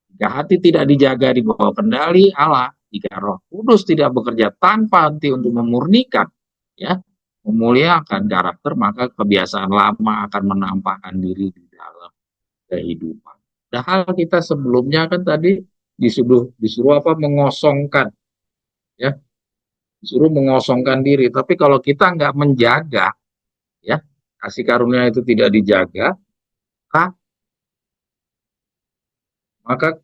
Jika hati tidak dijaga di bawah kendali Allah, jika Roh Kudus tidak bekerja tanpa henti untuk memurnikan, ya, memuliakan karakter, maka kebiasaan lama akan menampakkan diri di dalam kehidupan. Padahal kita sebelumnya kan tadi disuruh apa, mengosongkan, ya, disuruh mengosongkan diri. Tapi kalau kita nggak menjaga, ya, kasih karunia itu tidak dijaga, maka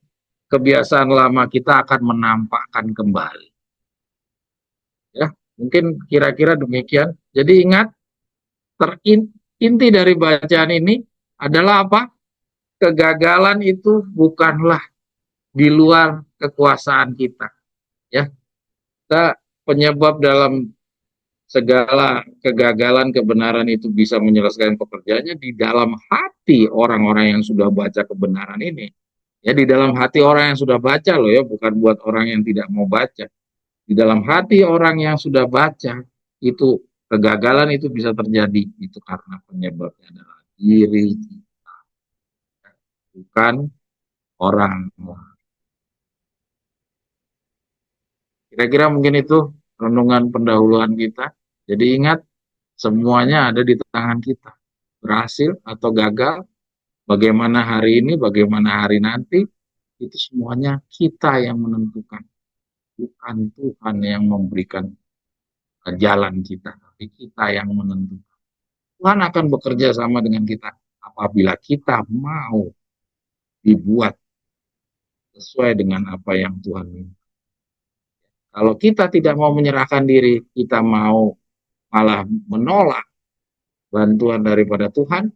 kebiasaan lama kita akan menampakkan kembali. Ya, mungkin kira-kira demikian. Jadi ingat, inti dari bacaan ini adalah apa? Kegagalan itu bukanlah di luar kekuasaan kita. Ya, kita penyebab dalam segala kegagalan kebenaran itu bisa menyelesaikan pekerjaannya di dalam hati orang-orang yang sudah baca kebenaran ini. Ya, di dalam hati orang yang sudah baca loh ya, bukan buat orang yang tidak mau baca. Di dalam hati orang yang sudah baca, itu kegagalan itu bisa terjadi. Itu karena penyebabnya adalah diri kita, bukan orang. Kira-kira mungkin itu renungan pendahuluan kita. Jadi ingat, semuanya ada di tangan kita. Berhasil atau gagal, bagaimana hari ini, bagaimana hari nanti, itu semuanya kita yang menentukan. Bukan Tuhan yang memberikan jalan kita, tapi kita yang menentukan. Tuhan akan bekerja sama dengan kita apabila kita mau dibuat sesuai dengan apa yang Tuhan minta. Kalau kita tidak mau menyerahkan diri, kita mau malah menolak bantuan daripada Tuhan,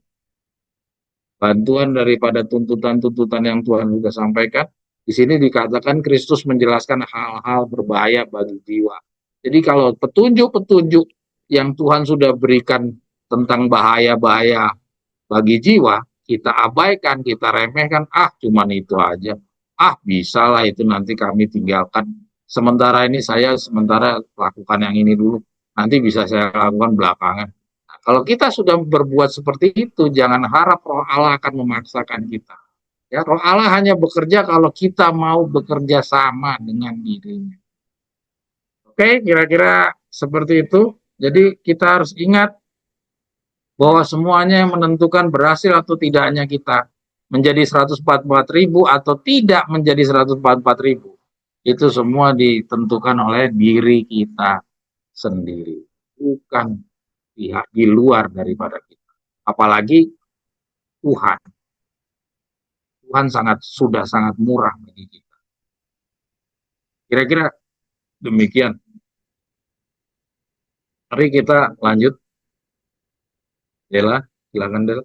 bantuan daripada tuntutan-tuntutan yang Tuhan juga sampaikan. Di sini dikatakan Kristus menjelaskan hal-hal berbahaya bagi jiwa. Jadi kalau petunjuk-petunjuk yang Tuhan sudah berikan tentang bahaya-bahaya bagi jiwa, kita abaikan, kita remehkan, cuman itu aja. Bisa lah itu nanti kami tinggalkan. Sementara ini saya sementara lakukan yang ini dulu. Nanti bisa saya lakukan belakangan. Nah, kalau kita sudah berbuat seperti itu, jangan harap Roh Allah akan memaksakan kita. Ya, Roh Allah hanya bekerja kalau kita mau bekerja sama dengan dirinya. Oke, kira-kira seperti itu. Jadi kita harus ingat bahwa semuanya yang menentukan berhasil atau tidaknya kita menjadi 144.000 atau tidak menjadi 144.000, itu semua ditentukan oleh diri kita sendiri, bukan pihak di luar daripada kita. Apalagi Tuhan. Tuhan sudah sangat murah bagi kita. Kira-kira demikian. Mari kita lanjut. Dela, silakan Del.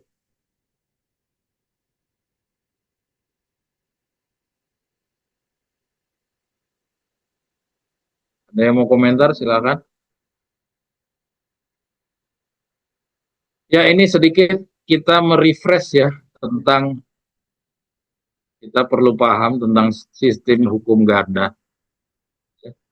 Ada yang mau komentar, silakan. Ya, ini sedikit kita merefresh ya tentang, kita perlu paham tentang sistem hukum ganda.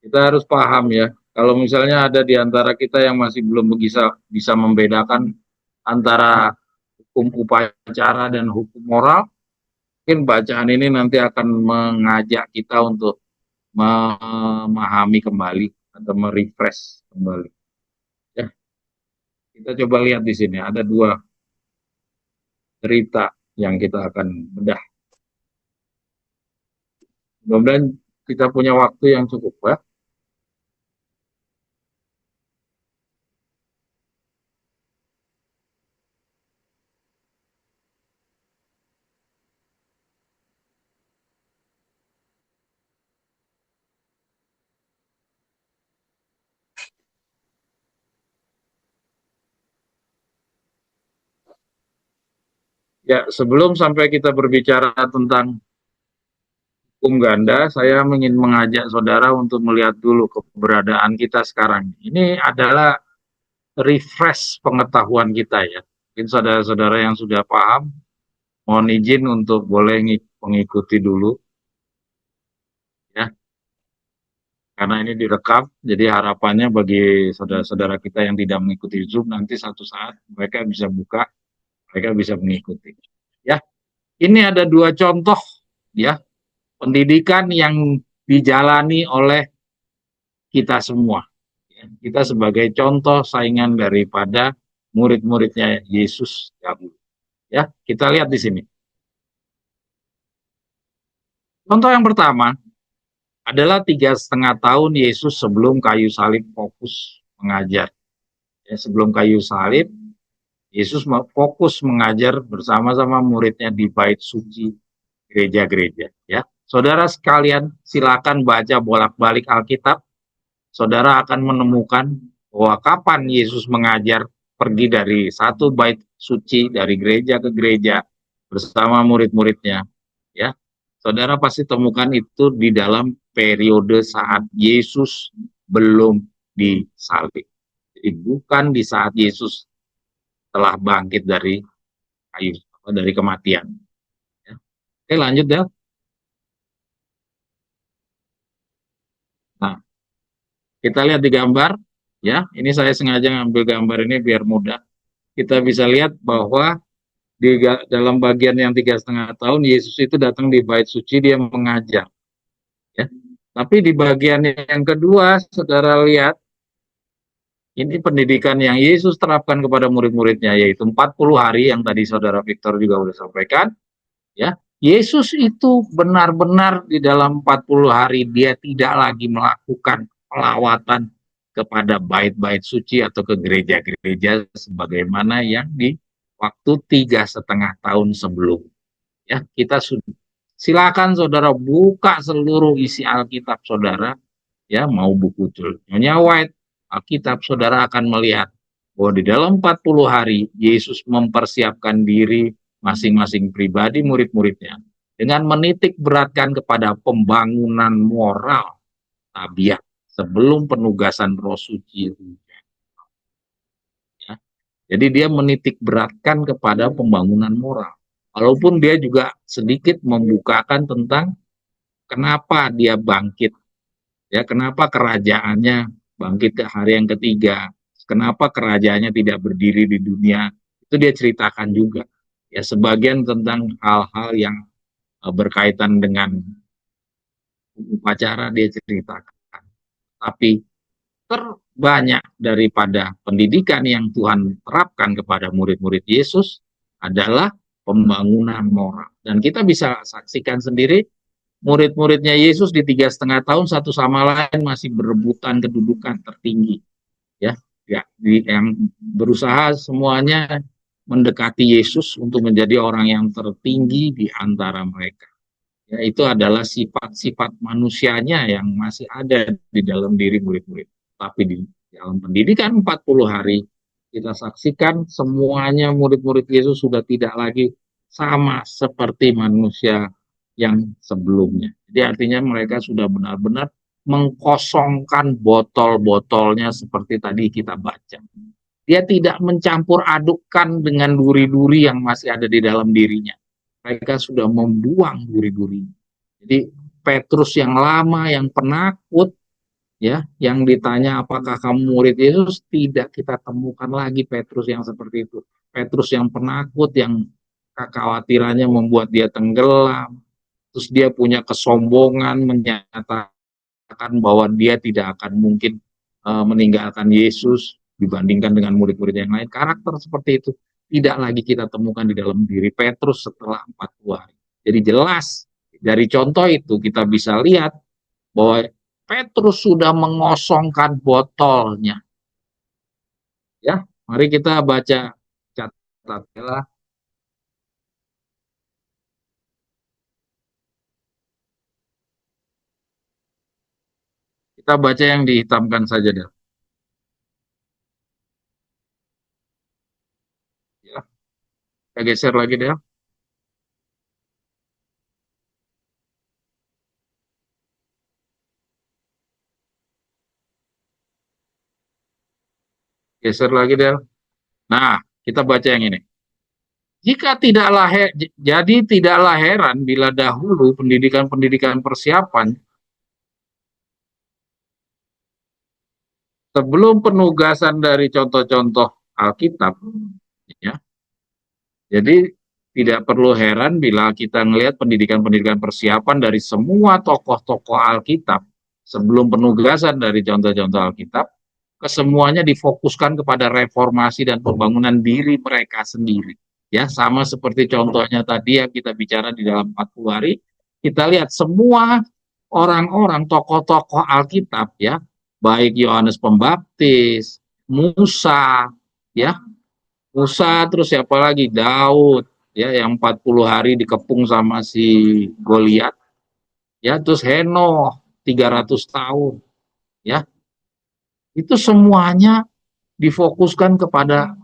Kita harus paham ya, kalau misalnya ada di antara kita yang masih belum bisa membedakan antara hukum upacara dan hukum moral, mungkin bacaan ini nanti akan mengajak kita untuk memahami kembali atau merefresh kembali. Ya, kita coba lihat di sini ada dua cerita yang kita akan bedah. Mudah-mudahan kita punya waktu yang cukup ya. Ya, sebelum sampai kita berbicara tentang hukum ganda, saya ingin mengajak saudara untuk melihat dulu keberadaan kita sekarang. Ini adalah refresh pengetahuan kita ya. Mungkin saudara-saudara yang sudah paham, mohon izin untuk boleh mengikuti dulu ya. Karena ini direkam, jadi harapannya bagi saudara-saudara kita yang tidak mengikuti Zoom nanti satu saat mereka bisa buka, mereka bisa mengikuti. Ya, ini ada dua contoh ya pendidikan yang dijalani oleh kita semua. Kita sebagai contoh saingan daripada murid-muridnya Yesus dahulu. Ya, kita lihat di sini. Contoh yang pertama adalah 3,5 tahun Yesus sebelum kayu salib fokus mengajar. Ya, sebelum kayu salib, Yesus fokus mengajar bersama-sama muridnya di bait suci gereja-gereja. Ya, saudara sekalian, silakan baca bolak-balik Alkitab. Saudara akan menemukan bahwa kapan Yesus mengajar pergi dari satu bait suci dari gereja ke gereja bersama murid-muridnya. Ya, saudara pasti temukan itu di dalam periode saat Yesus belum disalib. Jadi bukan di saat Yesus telah bangkit dari kayu, dari kematian. Ya. Oke, lanjut ya. Nah, kita lihat di gambar. Ya, ini saya sengaja ngambil gambar ini biar mudah. Kita bisa lihat bahwa di dalam bagian yang 3,5 tahun Yesus itu datang di bait suci, dia mengajar. Ya. Tapi di bagian yang kedua, saudara lihat, ini pendidikan yang Yesus terapkan kepada murid-muridnya, yaitu 40 hari yang tadi saudara Victor juga sudah sampaikan. Ya, Yesus itu benar-benar di dalam 40 hari dia tidak lagi melakukan pelawatan kepada bait-bait suci atau ke gereja-gereja sebagaimana yang di waktu 3,5 tahun sebelum. Ya, kita sudah silakan saudara buka seluruh isi Alkitab saudara, ya mau buku Nyonya White, Alkitab saudara akan melihat bahwa di dalam 40 hari Yesus mempersiapkan diri masing-masing pribadi murid-muridnya dengan menitik beratkan kepada pembangunan moral tabiat sebelum penugasan Roh Suci. Ya. Jadi dia menitik beratkan kepada pembangunan moral. Walaupun dia juga sedikit membukakan tentang kenapa dia bangkit, ya kenapa kerajaannya bangkit ke hari yang ketiga, kenapa kerajaannya tidak berdiri di dunia, itu dia ceritakan juga. Ya sebagian tentang hal-hal yang berkaitan dengan upacara dia ceritakan. Tapi terbanyak daripada pendidikan yang Tuhan terapkan kepada murid-murid Yesus adalah pembangunan moral. Dan kita bisa saksikan sendiri murid-muridnya Yesus di 3,5 tahun satu sama lain masih berebutan kedudukan tertinggi. Ya, ya yang berusaha semuanya mendekati Yesus untuk menjadi orang yang tertinggi di antara mereka. Ya, itu adalah sifat-sifat manusianya yang masih ada di dalam diri murid-murid. Tapi di dalam pendidikan 40 hari, kita saksikan semuanya murid-murid Yesus sudah tidak lagi sama seperti manusia yang sebelumnya. Jadi artinya mereka sudah benar-benar mengkosongkan botol-botolnya seperti tadi kita baca. Dia tidak mencampur adukkan dengan duri-duri yang masih ada di dalam dirinya. Mereka sudah membuang duri-duri. Jadi Petrus yang lama, yang penakut, ya, yang ditanya apakah kamu murid Yesus, tidak kita temukan lagi Petrus yang seperti itu. Petrus yang penakut, yang kekhawatirannya membuat dia tenggelam, terus dia punya kesombongan menyatakan bahwa dia tidak akan mungkin meninggalkan Yesus dibandingkan dengan murid-murid yang lain. Karakter seperti itu tidak lagi kita temukan di dalam diri Petrus setelah 40 hari. Jadi jelas dari contoh itu kita bisa lihat bahwa Petrus sudah mengosongkan botolnya. Ya, mari kita baca catatlah. Kita baca yang dihitamkan saja deh. Ya, kita geser lagi deh. Geser lagi, Del. Nah, kita baca yang ini. Jika tidaklah jadi tidaklah heran bila dahulu pendidikan-pendidikan persiapan sebelum penugasan dari contoh-contoh Alkitab, ya. Jadi tidak perlu heran bila kita melihat pendidikan-pendidikan persiapan dari semua tokoh-tokoh Alkitab sebelum penugasan dari contoh-contoh Alkitab, kesemuanya difokuskan kepada reformasi dan pembangunan diri mereka sendiri. Ya, sama seperti contohnya tadi yang kita bicara di dalam 40 hari, kita lihat semua orang-orang tokoh-tokoh Alkitab ya, baik Yohanes Pembaptis, Musa, ya, Musa terus siapa lagi? Daud, ya yang 40 hari dikepung sama si Goliat, ya terus Henoh 300 tahun, ya. Itu semuanya difokuskan kepada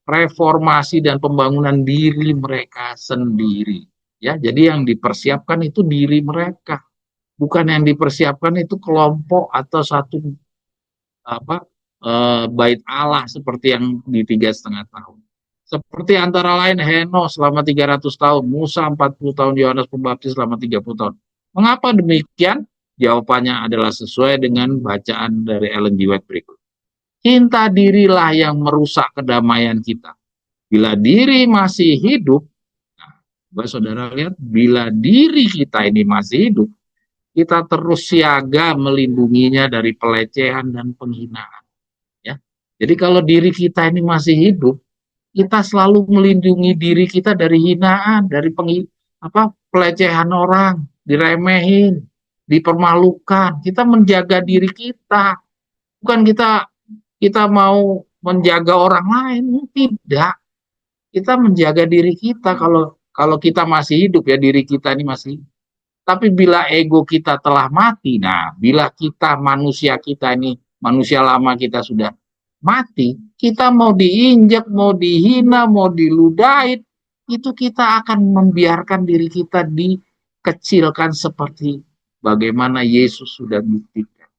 reformasi dan pembangunan diri mereka sendiri. Ya, jadi yang dipersiapkan itu diri mereka, bukan yang dipersiapkan itu kelompok atau satu apa bait Allah seperti yang di 3,5 tahun. Seperti antara lain Henos selama 300 tahun, Musa 40 tahun, Yohanes Pembaptis selama 30 tahun. Mengapa demikian? Jawabannya adalah sesuai dengan bacaan dari Ellen G. White berikut. Cinta dirilah yang merusak kedamaian kita. Bila diri masih hidup, nah, saudara lihat, bila diri kita ini masih hidup, kita terus siaga melindunginya dari pelecehan dan penghinaan. Ya, jadi kalau diri kita ini masih hidup, kita selalu melindungi diri kita dari hinaan, dari pelecehan orang, diremehin, dipermalukan. Kita menjaga diri kita, bukan kita mau menjaga orang lain, tidak. Kita menjaga diri kita kalau kalau kita masih hidup ya, diri kita ini masih. Tapi bila ego kita telah mati, nah bila kita manusia kita ini manusia lama kita sudah mati, kita mau diinjak, mau dihina, mau diludahin, itu kita akan membiarkan diri kita dikecilkan seperti bagaimana Yesus sudah buktikan.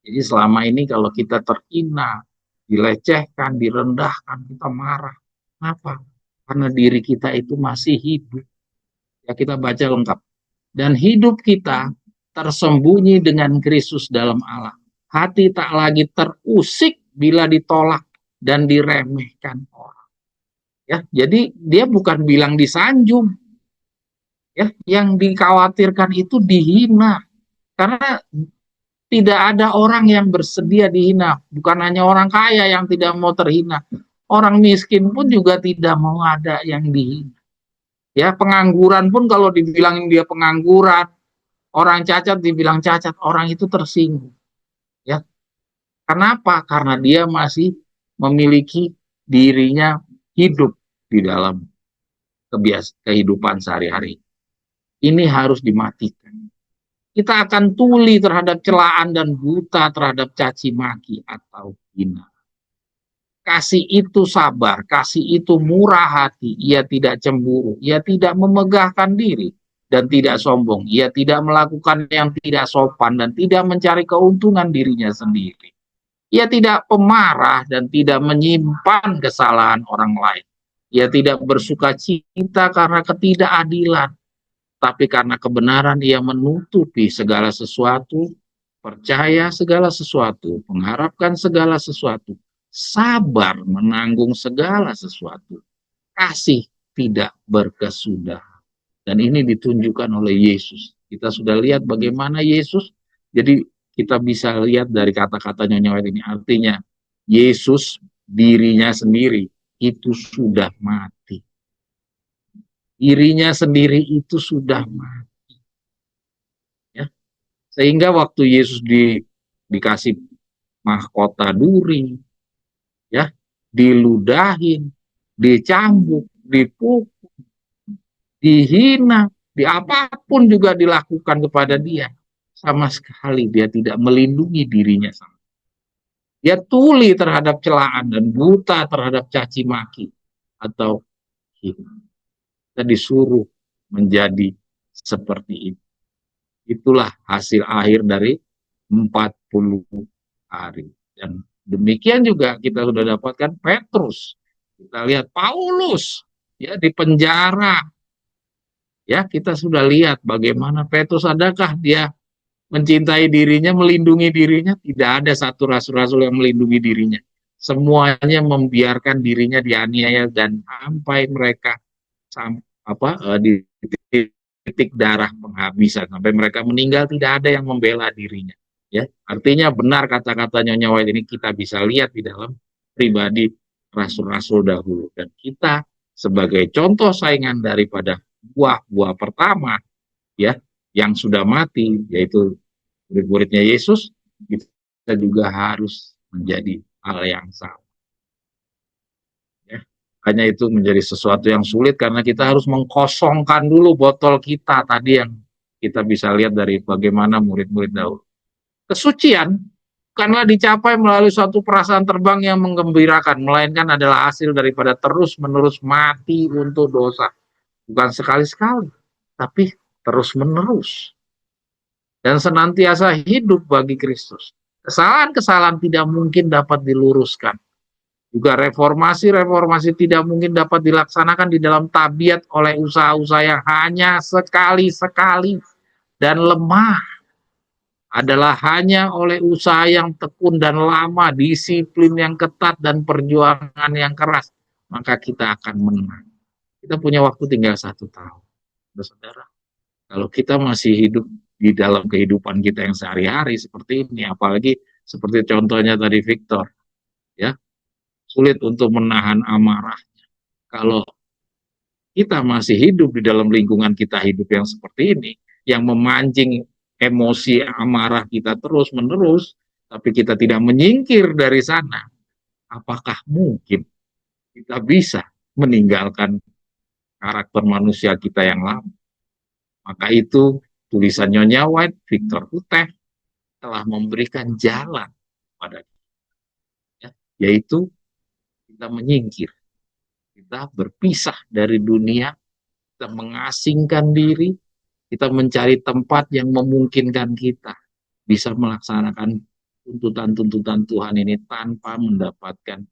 Jadi selama ini kalau kita terhina, dilecehkan, direndahkan, kita marah. Kenapa? Karena diri kita itu masih hidup. Ya kita baca lengkap. Dan hidup kita tersembunyi dengan Kristus dalam Allah. Hati tak lagi terusik bila ditolak dan diremehkan orang. Ya, jadi dia bukan bilang disanjung. Ya, yang dikhawatirkan itu dihina. Karena tidak ada orang yang bersedia dihina. Bukan hanya orang kaya yang tidak mau terhina. Orang miskin pun juga tidak mau ada yang dihina. Ya, pengangguran pun kalau dibilangin dia pengangguran, orang cacat dibilang cacat, orang itu tersinggung. Ya, kenapa? Karena dia masih memiliki dirinya hidup di dalam kehidupan sehari-hari. Ini harus dimatikan. Kita akan tuli terhadap celaan dan buta terhadap caci maki atau hina. Kasih itu sabar, kasih itu murah hati, ia tidak cemburu, ia tidak memegahkan diri, dan tidak sombong, ia tidak melakukan yang tidak sopan, dan tidak mencari keuntungan dirinya sendiri. Ia tidak pemarah dan tidak menyimpan kesalahan orang lain. Ia tidak bersuka cita karena ketidakadilan, tapi karena kebenaran ia menutupi segala sesuatu, percaya segala sesuatu, mengharapkan segala sesuatu, sabar menanggung segala sesuatu, kasih tidak berkesudahan. Dan ini ditunjukkan oleh Yesus. Kita sudah lihat bagaimana Yesus, jadi kita bisa lihat dari kata-kata Nyonya White ini, artinya Yesus dirinya sendiri itu sudah mati. Dirinya sendiri itu sudah mati. Ya. Sehingga waktu Yesus dikasih mahkota duri, ya, diludahin, dicambuk, dipukul, dihina, apapun juga dilakukan kepada dia, sama sekali dia tidak melindungi dirinya. Dia tuli terhadap celaan dan buta terhadap caci maki atau hina. Kita disuruh menjadi seperti itu. Itulah hasil akhir dari 40 hari. Dan Demikian juga kita sudah dapatkan Petrus. Kita lihat Paulus ya di penjara. Ya, kita sudah lihat bagaimana Petrus, adakah dia mencintai dirinya, melindungi dirinya? Tidak ada satu rasul-rasul yang melindungi dirinya. Semuanya membiarkan dirinya dianiaya dan sampai mereka di titik darah penghabisan, sampai mereka meninggal tidak ada yang membela dirinya. Ya, artinya benar kata-kata Nyonya White ini kita bisa lihat di dalam pribadi rasul-rasul dahulu, dan kita sebagai contoh saingan daripada buah-buah pertama ya yang sudah mati, yaitu murid-muridnya Yesus, kita juga harus menjadi hal yang sama. Ya. Hanya itu menjadi sesuatu yang sulit karena kita harus mengkosongkan dulu botol kita tadi yang kita bisa lihat dari bagaimana murid-murid dahulu. Kesucian bukanlah dicapai melalui suatu perasaan terbang yang menggembirakan, melainkan adalah hasil daripada terus-menerus mati untuk dosa. Bukan sekali-sekali, tapi terus-menerus. Dan senantiasa hidup bagi Kristus. Kesalahan-kesalahan tidak mungkin dapat diluruskan. Juga reformasi-reformasi tidak mungkin dapat dilaksanakan di dalam tabiat oleh usaha-usaha yang hanya sekali-sekali dan lemah. Adalah hanya oleh usaha yang tekun dan lama, disiplin yang ketat, dan perjuangan yang keras, maka kita akan menang. Kita punya waktu tinggal 1 tahun. Saudara, kalau kita masih hidup di dalam kehidupan kita yang sehari-hari seperti ini, apalagi seperti contohnya tadi Victor, ya, sulit untuk menahan amarah. Kalau kita masih hidup di dalam lingkungan kita hidup yang seperti ini, yang memancing emosi amarah kita terus-menerus, tapi kita tidak menyingkir dari sana, apakah mungkin kita bisa meninggalkan karakter manusia kita yang lama? Maka itu tulisan Nyonya White, Victor Uteh telah memberikan jalan pada kita, yaitu kita menyingkir, kita berpisah dari dunia, kita mengasingkan diri, kita mencari tempat yang memungkinkan kita bisa melaksanakan tuntutan-tuntutan Tuhan ini tanpa mendapatkan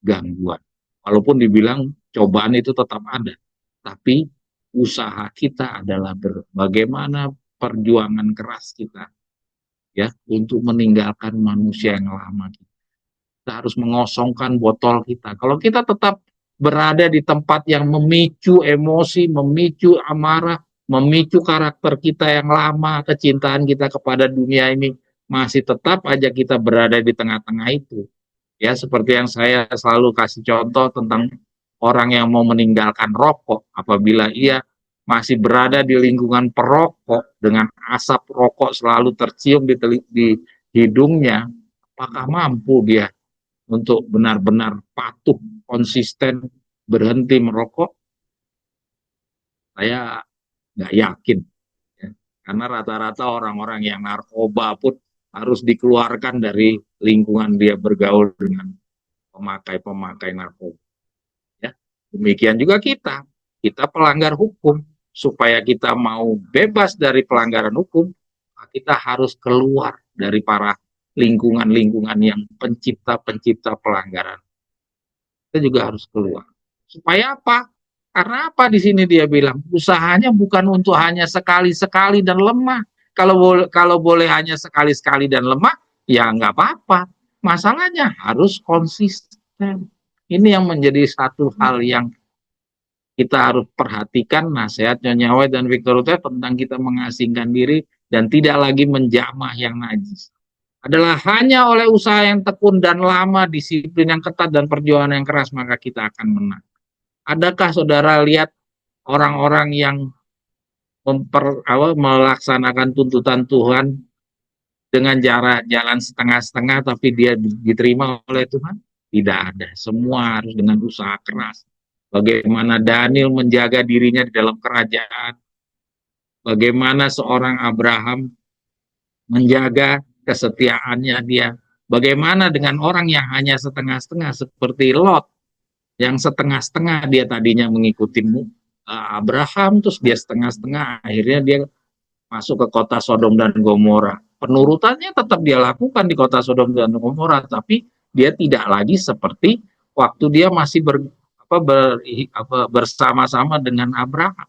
gangguan. Walaupun dibilang cobaan itu tetap ada, tapi usaha kita adalah bagaimana perjuangan keras kita ya untuk meninggalkan manusia yang lama kita. Kita harus mengosongkan botol kita. Kalau kita tetap berada di tempat yang memicu emosi, memicu amarah, memicu karakter kita yang lama, kecintaan kita kepada dunia ini, masih tetap aja kita berada di tengah-tengah itu. Ya, seperti yang saya selalu kasih contoh tentang orang yang mau meninggalkan rokok, apabila ia masih berada di lingkungan perokok dengan asap rokok selalu tercium di hidungnya, apakah mampu dia untuk benar-benar patuh, konsisten, berhenti merokok? Saya nggak yakin. Ya. Karena rata-rata orang-orang yang narkoba pun harus dikeluarkan dari lingkungan dia bergaul dengan pemakai-pemakai narkoba. Ya. Demikian juga kita pelanggar hukum. Supaya kita mau bebas dari pelanggaran hukum, kita harus keluar dari para lingkungan-lingkungan yang pencipta-pencipta pelanggaran. Kita juga harus keluar. Supaya apa? Karena apa di sini dia bilang? Usahanya bukan untuk hanya sekali-sekali dan lemah. Kalau boleh hanya sekali-sekali dan lemah, ya nggak apa-apa. Masalahnya harus konsisten. Ini yang menjadi satu hal yang kita harus perhatikan, nasihat Nyonya White dan Victor Uteh tentang kita mengasingkan diri dan tidak lagi menjamah yang najis. Adalah hanya oleh usaha yang tekun dan lama, disiplin yang ketat, dan perjuangan yang keras, maka kita akan menang. Adakah saudara lihat orang-orang yang melaksanakan tuntutan Tuhan dengan jalan setengah-setengah tapi dia diterima oleh Tuhan? Tidak ada. Semua harus dengan usaha keras. Bagaimana Daniel menjaga dirinya di dalam kerajaan. Bagaimana seorang Abraham menjaga kesetiaannya dia. Bagaimana dengan orang yang hanya setengah-setengah seperti Lot. Yang setengah-setengah dia tadinya mengikuti Abraham, terus dia setengah-setengah. Akhirnya dia masuk ke kota Sodom dan Gomora. Penurutannya tetap dia lakukan di kota Sodom dan Gomora, tapi dia tidak lagi seperti waktu dia masih bersama-sama dengan Abraham.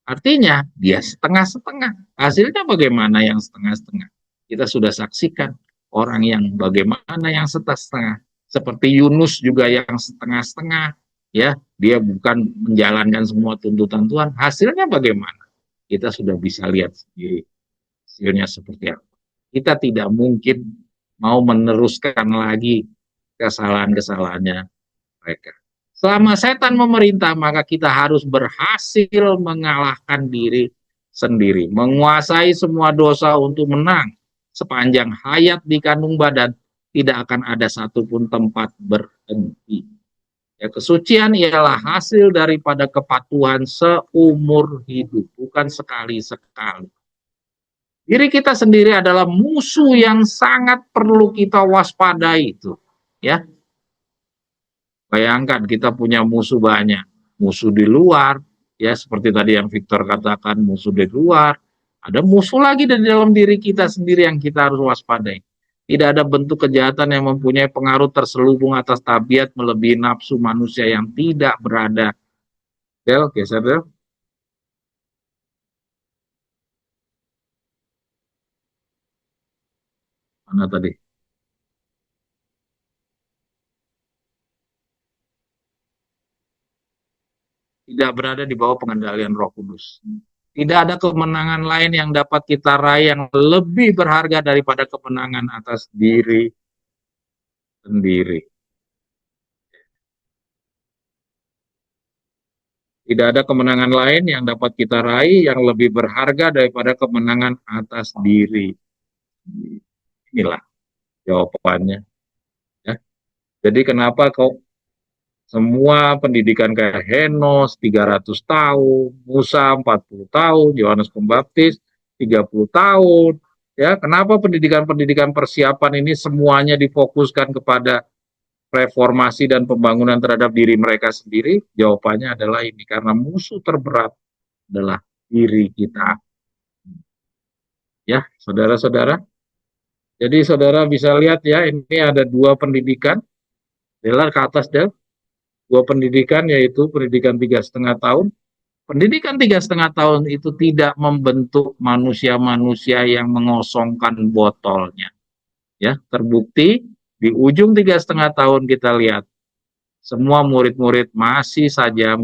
Artinya dia setengah-setengah. Hasilnya bagaimana yang setengah-setengah? Kita sudah saksikan orang yang bagaimana yang setengah-setengah. Seperti Yunus juga yang setengah-setengah, ya, dia bukan menjalankan semua tuntutan Tuhan. Hasilnya bagaimana? Kita sudah bisa lihat sendiri hasilnya seperti apa. Kita tidak mungkin mau meneruskan lagi kesalahan-kesalahannya mereka. Selama setan memerintah, maka kita harus berhasil mengalahkan diri sendiri, menguasai semua dosa untuk menang. Sepanjang hayat di kandung badan, tidak akan ada satupun tempat berhenti. Ya, kesucian ialah hasil daripada kepatuhan seumur hidup, bukan sekali-sekali. Diri kita sendiri adalah musuh yang sangat perlu kita waspadai itu, ya. Bayangkan kita punya musuh banyak, musuh di luar, ya seperti tadi yang Victor katakan, musuh di luar, ada musuh lagi di dalam diri kita sendiri yang kita harus waspadai. Tidak ada bentuk kejahatan yang mempunyai pengaruh terselubung atas tabiat melebihi nafsu manusia yang tidak berada. Del, geser Del. Mana tadi? Tidak berada di bawah pengendalian Roh Kudus. Tidak ada kemenangan lain yang dapat kita raih yang lebih berharga daripada kemenangan atas diri sendiri. Tidak ada kemenangan lain yang dapat kita raih yang lebih berharga daripada kemenangan atas diri. Inilah jawabannya. Ya. Jadi kenapa kok semua pendidikan kayak Henos 300 tahun, Musa 40 tahun, Yohanes Pembaptis 30 tahun. Ya, kenapa pendidikan-pendidikan persiapan ini semuanya difokuskan kepada reformasi dan pembangunan terhadap diri mereka sendiri? Jawabannya adalah ini, karena musuh terberat adalah diri kita. Ya, saudara-saudara. Jadi saudara bisa lihat ya, ini ada dua pendidikan. Delar ke atas, Del. Dua pendidikan, yaitu pendidikan 3,5 tahun. Pendidikan 3,5 tahun itu tidak membentuk manusia-manusia yang mengosongkan botolnya. Ya, terbukti di ujung 3,5 tahun kita lihat semua murid-murid masih saja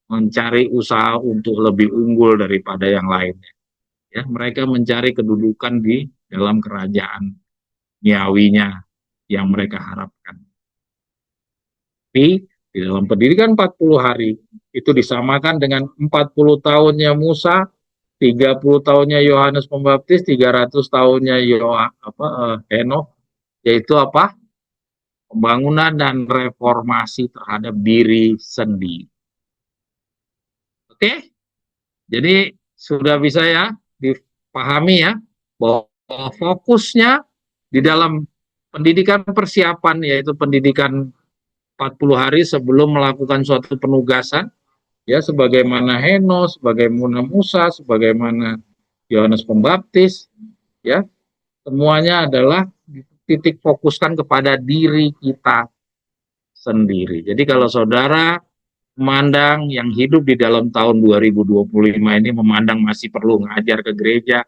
mencari usaha untuk lebih unggul daripada yang lainnya. Ya, mereka mencari kedudukan di dalam kerajaan niawinya yang mereka harapkan. Tapi di dalam pendidikan 40 hari itu disamakan dengan 40 tahunnya Musa, 30 tahunnya Yohanes Pembaptis, 300 tahunnya Henokh, yaitu apa? Pembangunan dan reformasi terhadap diri sendiri. Oke? Jadi sudah bisa ya dipahami ya bahwa fokusnya di dalam pendidikan persiapan, yaitu pendidikan 40 hari sebelum melakukan suatu penugasan, ya, sebagaimana Henos, sebagaimana Musa, sebagaimana Yohanes Pembaptis, ya, semuanya adalah titik fokuskan kepada diri kita sendiri. Jadi kalau saudara memandang yang hidup di dalam tahun 2025 ini memandang masih perlu ngajar ke gereja,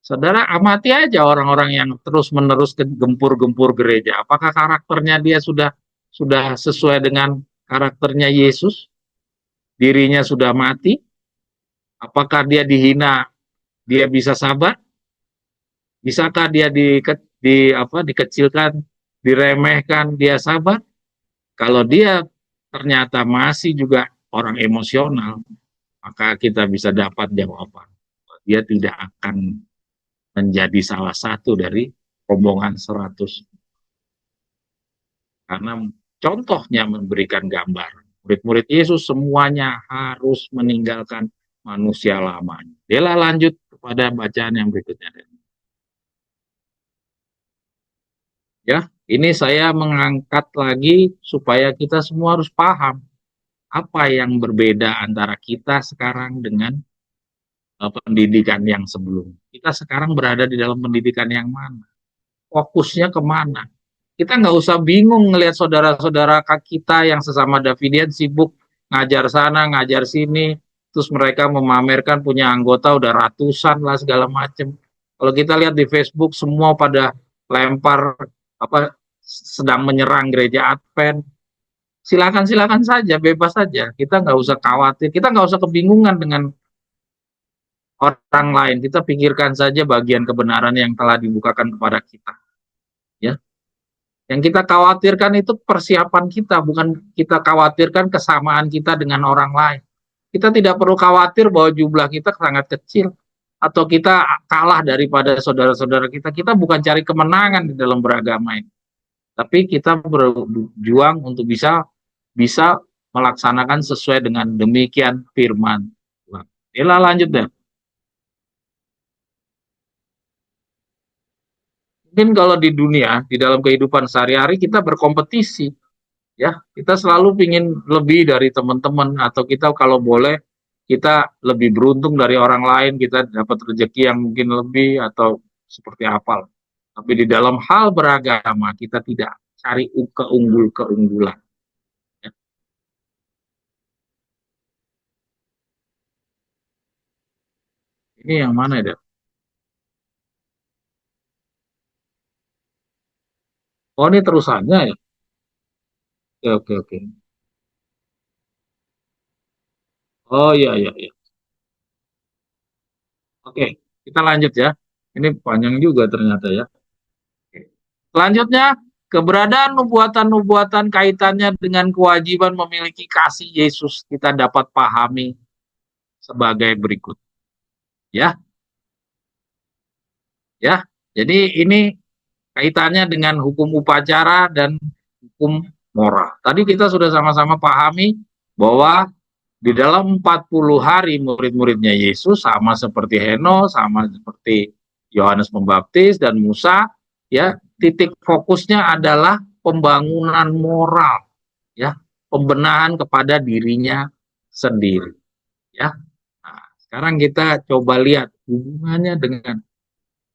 saudara amati aja orang-orang yang terus-menerus gempur-gempur gereja. Apakah karakternya dia sudah sesuai dengan karakternya Yesus? Dirinya sudah mati? Apakah dia dihina, dia bisa sabar? Bisakah dia dikecilkan, diremehkan, dia sabar? Kalau dia ternyata masih juga orang emosional, maka kita bisa dapat jawaban. Dia tidak akan menjadi salah satu dari rombongan 100. Karena contohnya memberikan gambar. Murid-murid Yesus semuanya harus meninggalkan manusia lamanya. Dela lanjut kepada bacaan yang berikutnya. Ya, ini saya mengangkat lagi supaya kita semua harus paham apa yang berbeda antara kita sekarang dengan pendidikan yang sebelum. Kita sekarang berada di dalam pendidikan yang mana? fokusnya kemana. Kita nggak usah bingung ngelihat saudara-saudara kita yang sesama Davidian sibuk ngajar sana, ngajar sini, terus mereka memamerkan punya anggota udah ratusan lah segala macem. Kalau kita lihat di Facebook semua pada lempar apa sedang menyerang gereja Advent. Silakan saja, bebas saja. Kita nggak usah khawatir, kita nggak usah kebingungan dengan orang lain. Kita pikirkan saja bagian kebenaran yang telah dibukakan kepada kita. Ya, yang kita khawatirkan itu persiapan kita, bukan kita khawatirkan kesamaan kita dengan orang lain. Kita tidak perlu khawatir bahwa jumlah kita sangat kecil atau kita kalah daripada saudara-saudara kita. Kita bukan cari kemenangan di dalam beragama ini, tapi kita berjuang untuk bisa melaksanakan sesuai dengan demikian firman Tuhan. Inilah lanjut deh. Mungkin kalau di dunia, di dalam kehidupan sehari-hari kita berkompetisi, ya kita selalu ingin lebih dari teman-teman, atau kita kalau boleh kita lebih beruntung dari orang lain, kita dapat rezeki yang mungkin lebih atau seperti apa. Tapi di dalam hal beragama kita tidak cari keunggulan. Ya. Ini yang mana ya? Oh ini terusannya ya? Oke, oke, oke. Oh iya, iya, iya. Oke, kita lanjut ya. Ini panjang juga ternyata ya. Selanjutnya, keberadaan nubuatan-nubuatan kaitannya dengan kewajiban memiliki kasih Yesus kita dapat pahami sebagai berikut. Ya, ya. Jadi ini kaitannya dengan hukum upacara dan hukum moral. Tadi kita sudah sama-sama pahami bahwa di dalam 40 hari murid-muridnya Yesus sama seperti Henos, sama seperti Yohanes Pembaptis dan Musa, ya, titik fokusnya adalah pembangunan moral, ya, pembenahan kepada dirinya sendiri, ya. Nah, sekarang kita coba lihat hubungannya dengan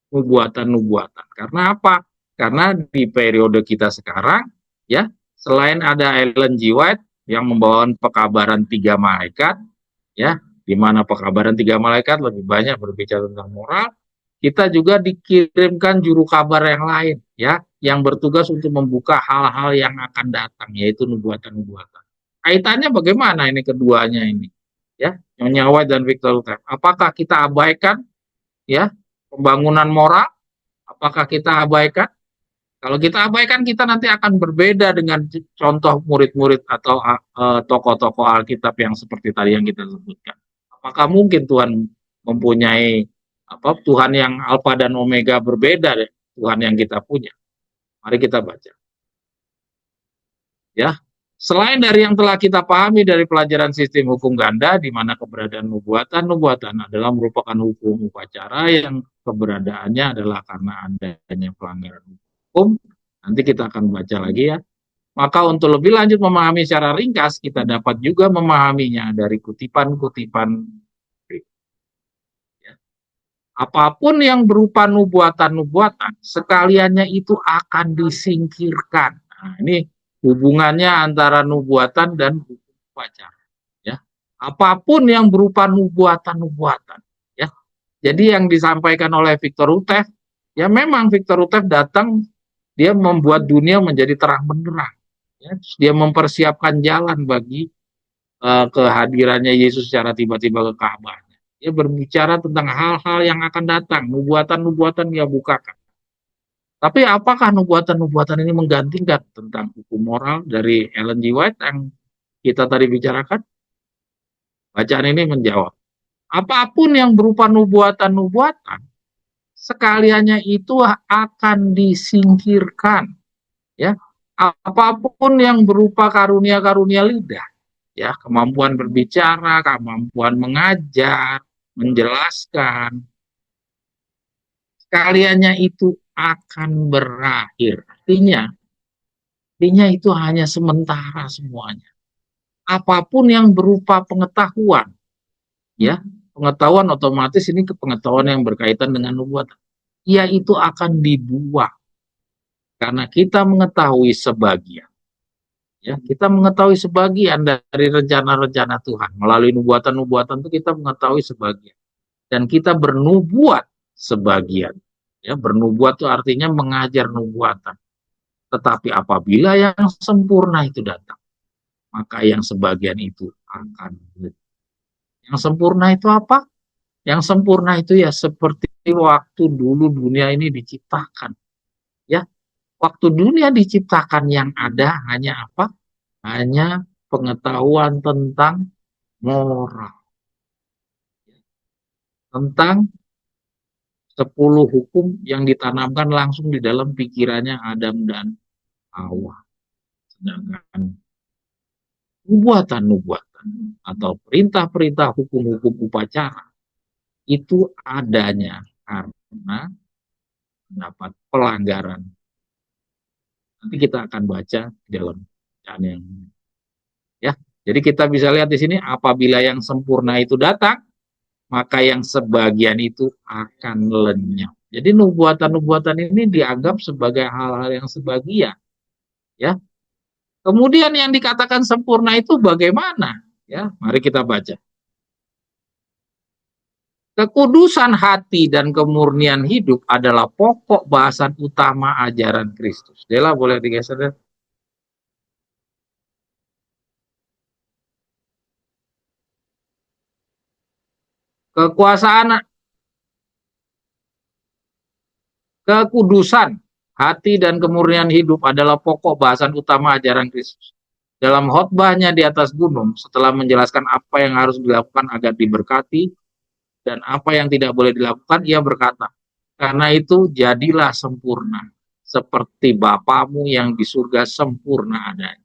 nubuatan-nubuatan. Karena apa? Karena di periode kita sekarang, ya, selain ada Ellen G. White yang membawakan pekabaran 3 malaikat, ya, di mana pekabaran 3 malaikat lebih banyak berbicara tentang moral, kita juga dikirimkan juru kabar yang lain, ya, yang bertugas untuk membuka hal-hal yang akan datang, yaitu nubuatan-nubuatan. Kaitannya bagaimana ini keduanya ini, ya, Nyonya White dan Victor Luther? Apakah kita abaikan, ya, pembangunan moral? Apakah kita abaikan? Kalau kita abaikan, kita nanti akan berbeda dengan contoh murid-murid atau tokoh-tokoh Alkitab yang seperti tadi yang kita sebutkan. Apakah mungkin Tuhan mempunyai Tuhan yang Alfa dan Omega berbeda dari Tuhan yang kita punya? Mari kita baca. Ya, selain dari yang telah kita pahami dari pelajaran sistem hukum ganda, di mana keberadaan nubuatan adalah merupakan hukum upacara yang keberadaannya adalah karena adanya pelanggaran hukum. Nanti kita akan baca lagi ya. Maka untuk lebih lanjut memahami secara ringkas, kita dapat juga memahaminya dari kutipan-kutipan. Ya. Apapun yang berupa nubuatan-nubuatan, sekaliannya itu akan disingkirkan. Nah, ini hubungannya antara nubuatan dan hukum upacara. Ya. Apapun yang berupa nubuatan-nubuatan. Ya. Jadi yang disampaikan oleh Victor Utef, ya memang Victor Utef datang, dia membuat dunia menjadi terang benderang. Ya, dia mempersiapkan jalan bagi kehadirannya Yesus secara tiba-tiba ke Ka'bah. Dia berbicara tentang hal-hal yang akan datang, nubuatan-nubuatan dia bukakan. Tapi apakah nubuatan-nubuatan ini menggantikan tentang hukum moral dari Ellen G. White yang kita tadi bicarakan? Bacaan ini menjawab, apapun yang berupa nubuatan-nubuatan, sekaliannya itu akan disingkirkan. Ya, apapun yang berupa karunia-karunia lidah, ya, kemampuan berbicara, kemampuan mengajar, menjelaskan, sekaliannya itu akan berakhir. Artinya itu hanya sementara semuanya. Apapun yang berupa pengetahuan, ya, pengetahuan otomatis ini pengetahuan yang berkaitan dengan nubuatan, ya itu akan dibuang. Karena kita mengetahui sebagian. Ya, kita mengetahui sebagian dari rencana-rencana Tuhan. Melalui nubuatan-nubuatan itu kita mengetahui sebagian. Dan kita bernubuat sebagian. Ya, bernubuat itu artinya mengajar nubuatan. Tetapi apabila yang sempurna itu datang, maka yang sebagian itu akan. Yang sempurna itu apa? Yang sempurna itu ya seperti waktu dulu dunia ini diciptakan. Ya, waktu dunia diciptakan yang ada hanya apa? Hanya pengetahuan tentang moral, tentang 10 hukum yang ditanamkan langsung di dalam pikirannya Adam dan Hawa. Sedangkan nubuatan-nubuatan atau perintah-perintah hukum-hukum upacara itu adanya karena mendapat pelanggaran. Nanti kita akan baca di dalam bacaan yang ya. Jadi kita bisa lihat di sini apabila yang sempurna itu datang, maka yang sebagian itu akan lenyap. Jadi nubuatan-nubuatan ini dianggap sebagai hal-hal yang sebagian, ya. Kemudian yang dikatakan sempurna itu bagaimana? Ya, mari kita baca. Kekudusan hati dan kemurnian hidup adalah pokok bahasan utama ajaran Kristus. Dela boleh digeser. Kekuasaan, kekudusan hati dan kemurnian hidup adalah pokok bahasan utama ajaran Kristus. Dalam khotbahnya di atas gunung, setelah menjelaskan apa yang harus dilakukan agar diberkati dan apa yang tidak boleh dilakukan, ia berkata, karena itu jadilah sempurna, seperti Bapamu yang di surga sempurna adanya.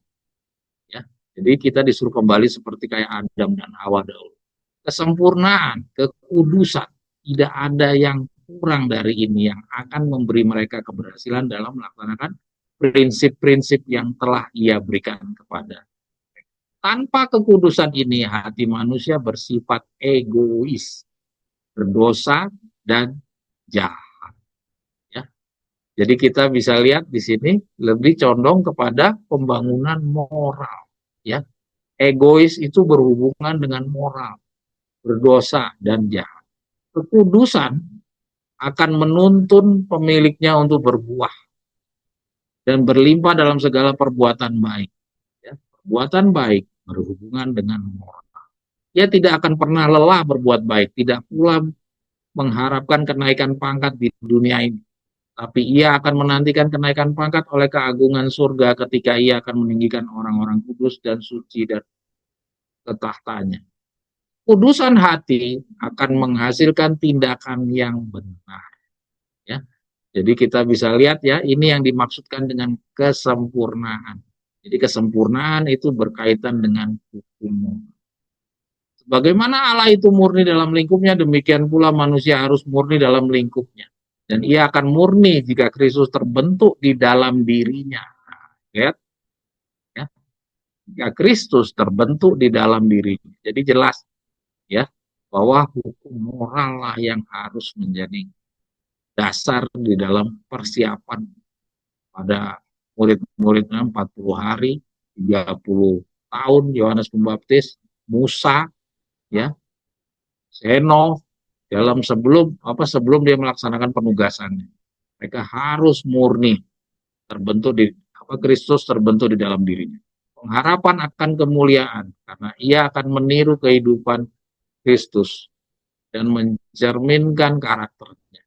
Ya, jadi kita disuruh kembali seperti kayak Adam dan Hawa dahulu. Kesempurnaan, kekudusan, tidak ada yang kurang dari ini yang akan memberi mereka keberhasilan dalam melaksanakan prinsip-prinsip yang telah ia berikan kepada. Tanpa kekudusan ini, hati manusia bersifat egois, berdosa, dan jahat. Ya. Jadi kita bisa lihat di sini lebih condong kepada pembangunan moral. Ya. Egois itu berhubungan dengan moral, berdosa, dan jahat. Kekudusan akan menuntun pemiliknya untuk berbuah dan berlimpah dalam segala perbuatan baik. Ya. Perbuatan baik berhubungan dengan moral. Ia tidak akan pernah lelah berbuat baik, tidak pula mengharapkan kenaikan pangkat di dunia ini. Tapi ia akan menantikan kenaikan pangkat oleh keagungan surga ketika ia akan meninggikan orang-orang kudus dan suci dan ke tahtanya. Kudusan hati akan menghasilkan tindakan yang benar. Ya, jadi kita bisa lihat ya, ini yang dimaksudkan dengan kesempurnaan. Jadi kesempurnaan itu berkaitan dengan hukum. Bagaimana Allah itu murni dalam lingkupnya, demikian pula manusia harus murni dalam lingkupnya. Dan ia akan murni jika Kristus terbentuk di dalam dirinya. Nah, lihat, ya, jika Kristus terbentuk di dalam dirinya. Jadi jelas ya bahwa hukum moral lah yang harus menjadi dasar di dalam persiapan pada murid-muridnya 40 hari, 30 tahun Yohanes Pembaptis, Musa, ya, Seno, dalam sebelum dia melaksanakan penugasannya. Mereka harus murni terbentuk di Kristus terbentuk di dalam dirinya. Pengharapan akan kemuliaan karena ia akan meniru kehidupan Kristus dan mencerminkan karakternya.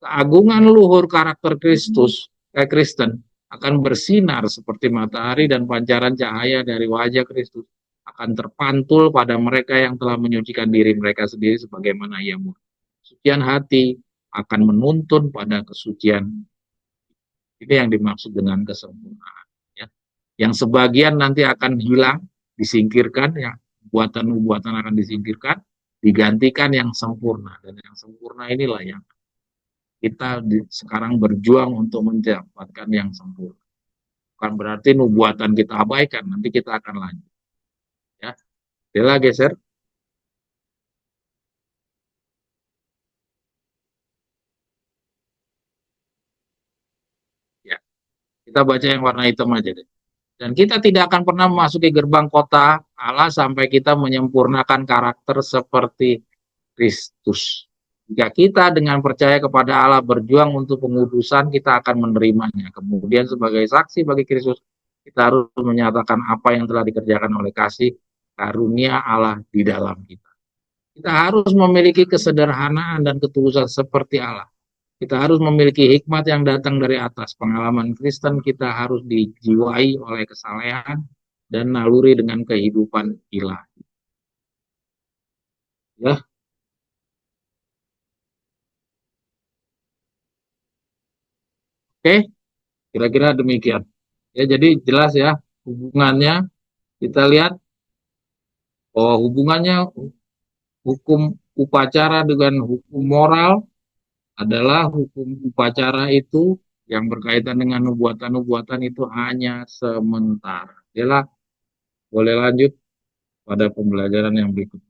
Keagungan luhur karakter Kristen akan bersinar seperti matahari dan pancaran cahaya dari wajah Kristus akan terpantul pada mereka yang telah menyucikan diri mereka sendiri sebagaimana ia murni. Kesucian hati akan menuntun pada kesucian. Ini yang dimaksud dengan kesempurnaan. Ya. Yang sebagian nanti akan hilang, disingkirkan, ya, buatan-buatan akan disingkirkan, digantikan yang sempurna. Dan yang sempurna inilah yang kita sekarang berjuang untuk mendapatkan yang sempurna. Bukan berarti nubuatan kita abaikan, nanti kita akan lanjut. Ya, Dela geser. Ya. Kita baca yang warna hitam aja deh. Dan kita tidak akan pernah memasuki gerbang kota Allah sampai kita menyempurnakan karakter seperti Kristus. Jika kita dengan percaya kepada Allah berjuang untuk pengudusan, kita akan menerimanya. Kemudian sebagai saksi bagi Kristus, kita harus menyatakan apa yang telah dikerjakan oleh kasih karunia Allah di dalam kita. Kita harus memiliki kesederhanaan dan ketulusan seperti Allah. Kita harus memiliki hikmat yang datang dari atas. Pengalaman Kristen kita harus dijiwai oleh kesalehan dan naluri dengan kehidupan ilahi. Ya, oke, kira-kira demikian. Ya, jadi jelas ya hubungannya. Kita lihat hubungannya hukum upacara dengan hukum moral adalah hukum upacara itu yang berkaitan dengan nubuatan-nubuatan itu hanya sementara. Jelas, boleh lanjut pada pembelajaran yang berikut.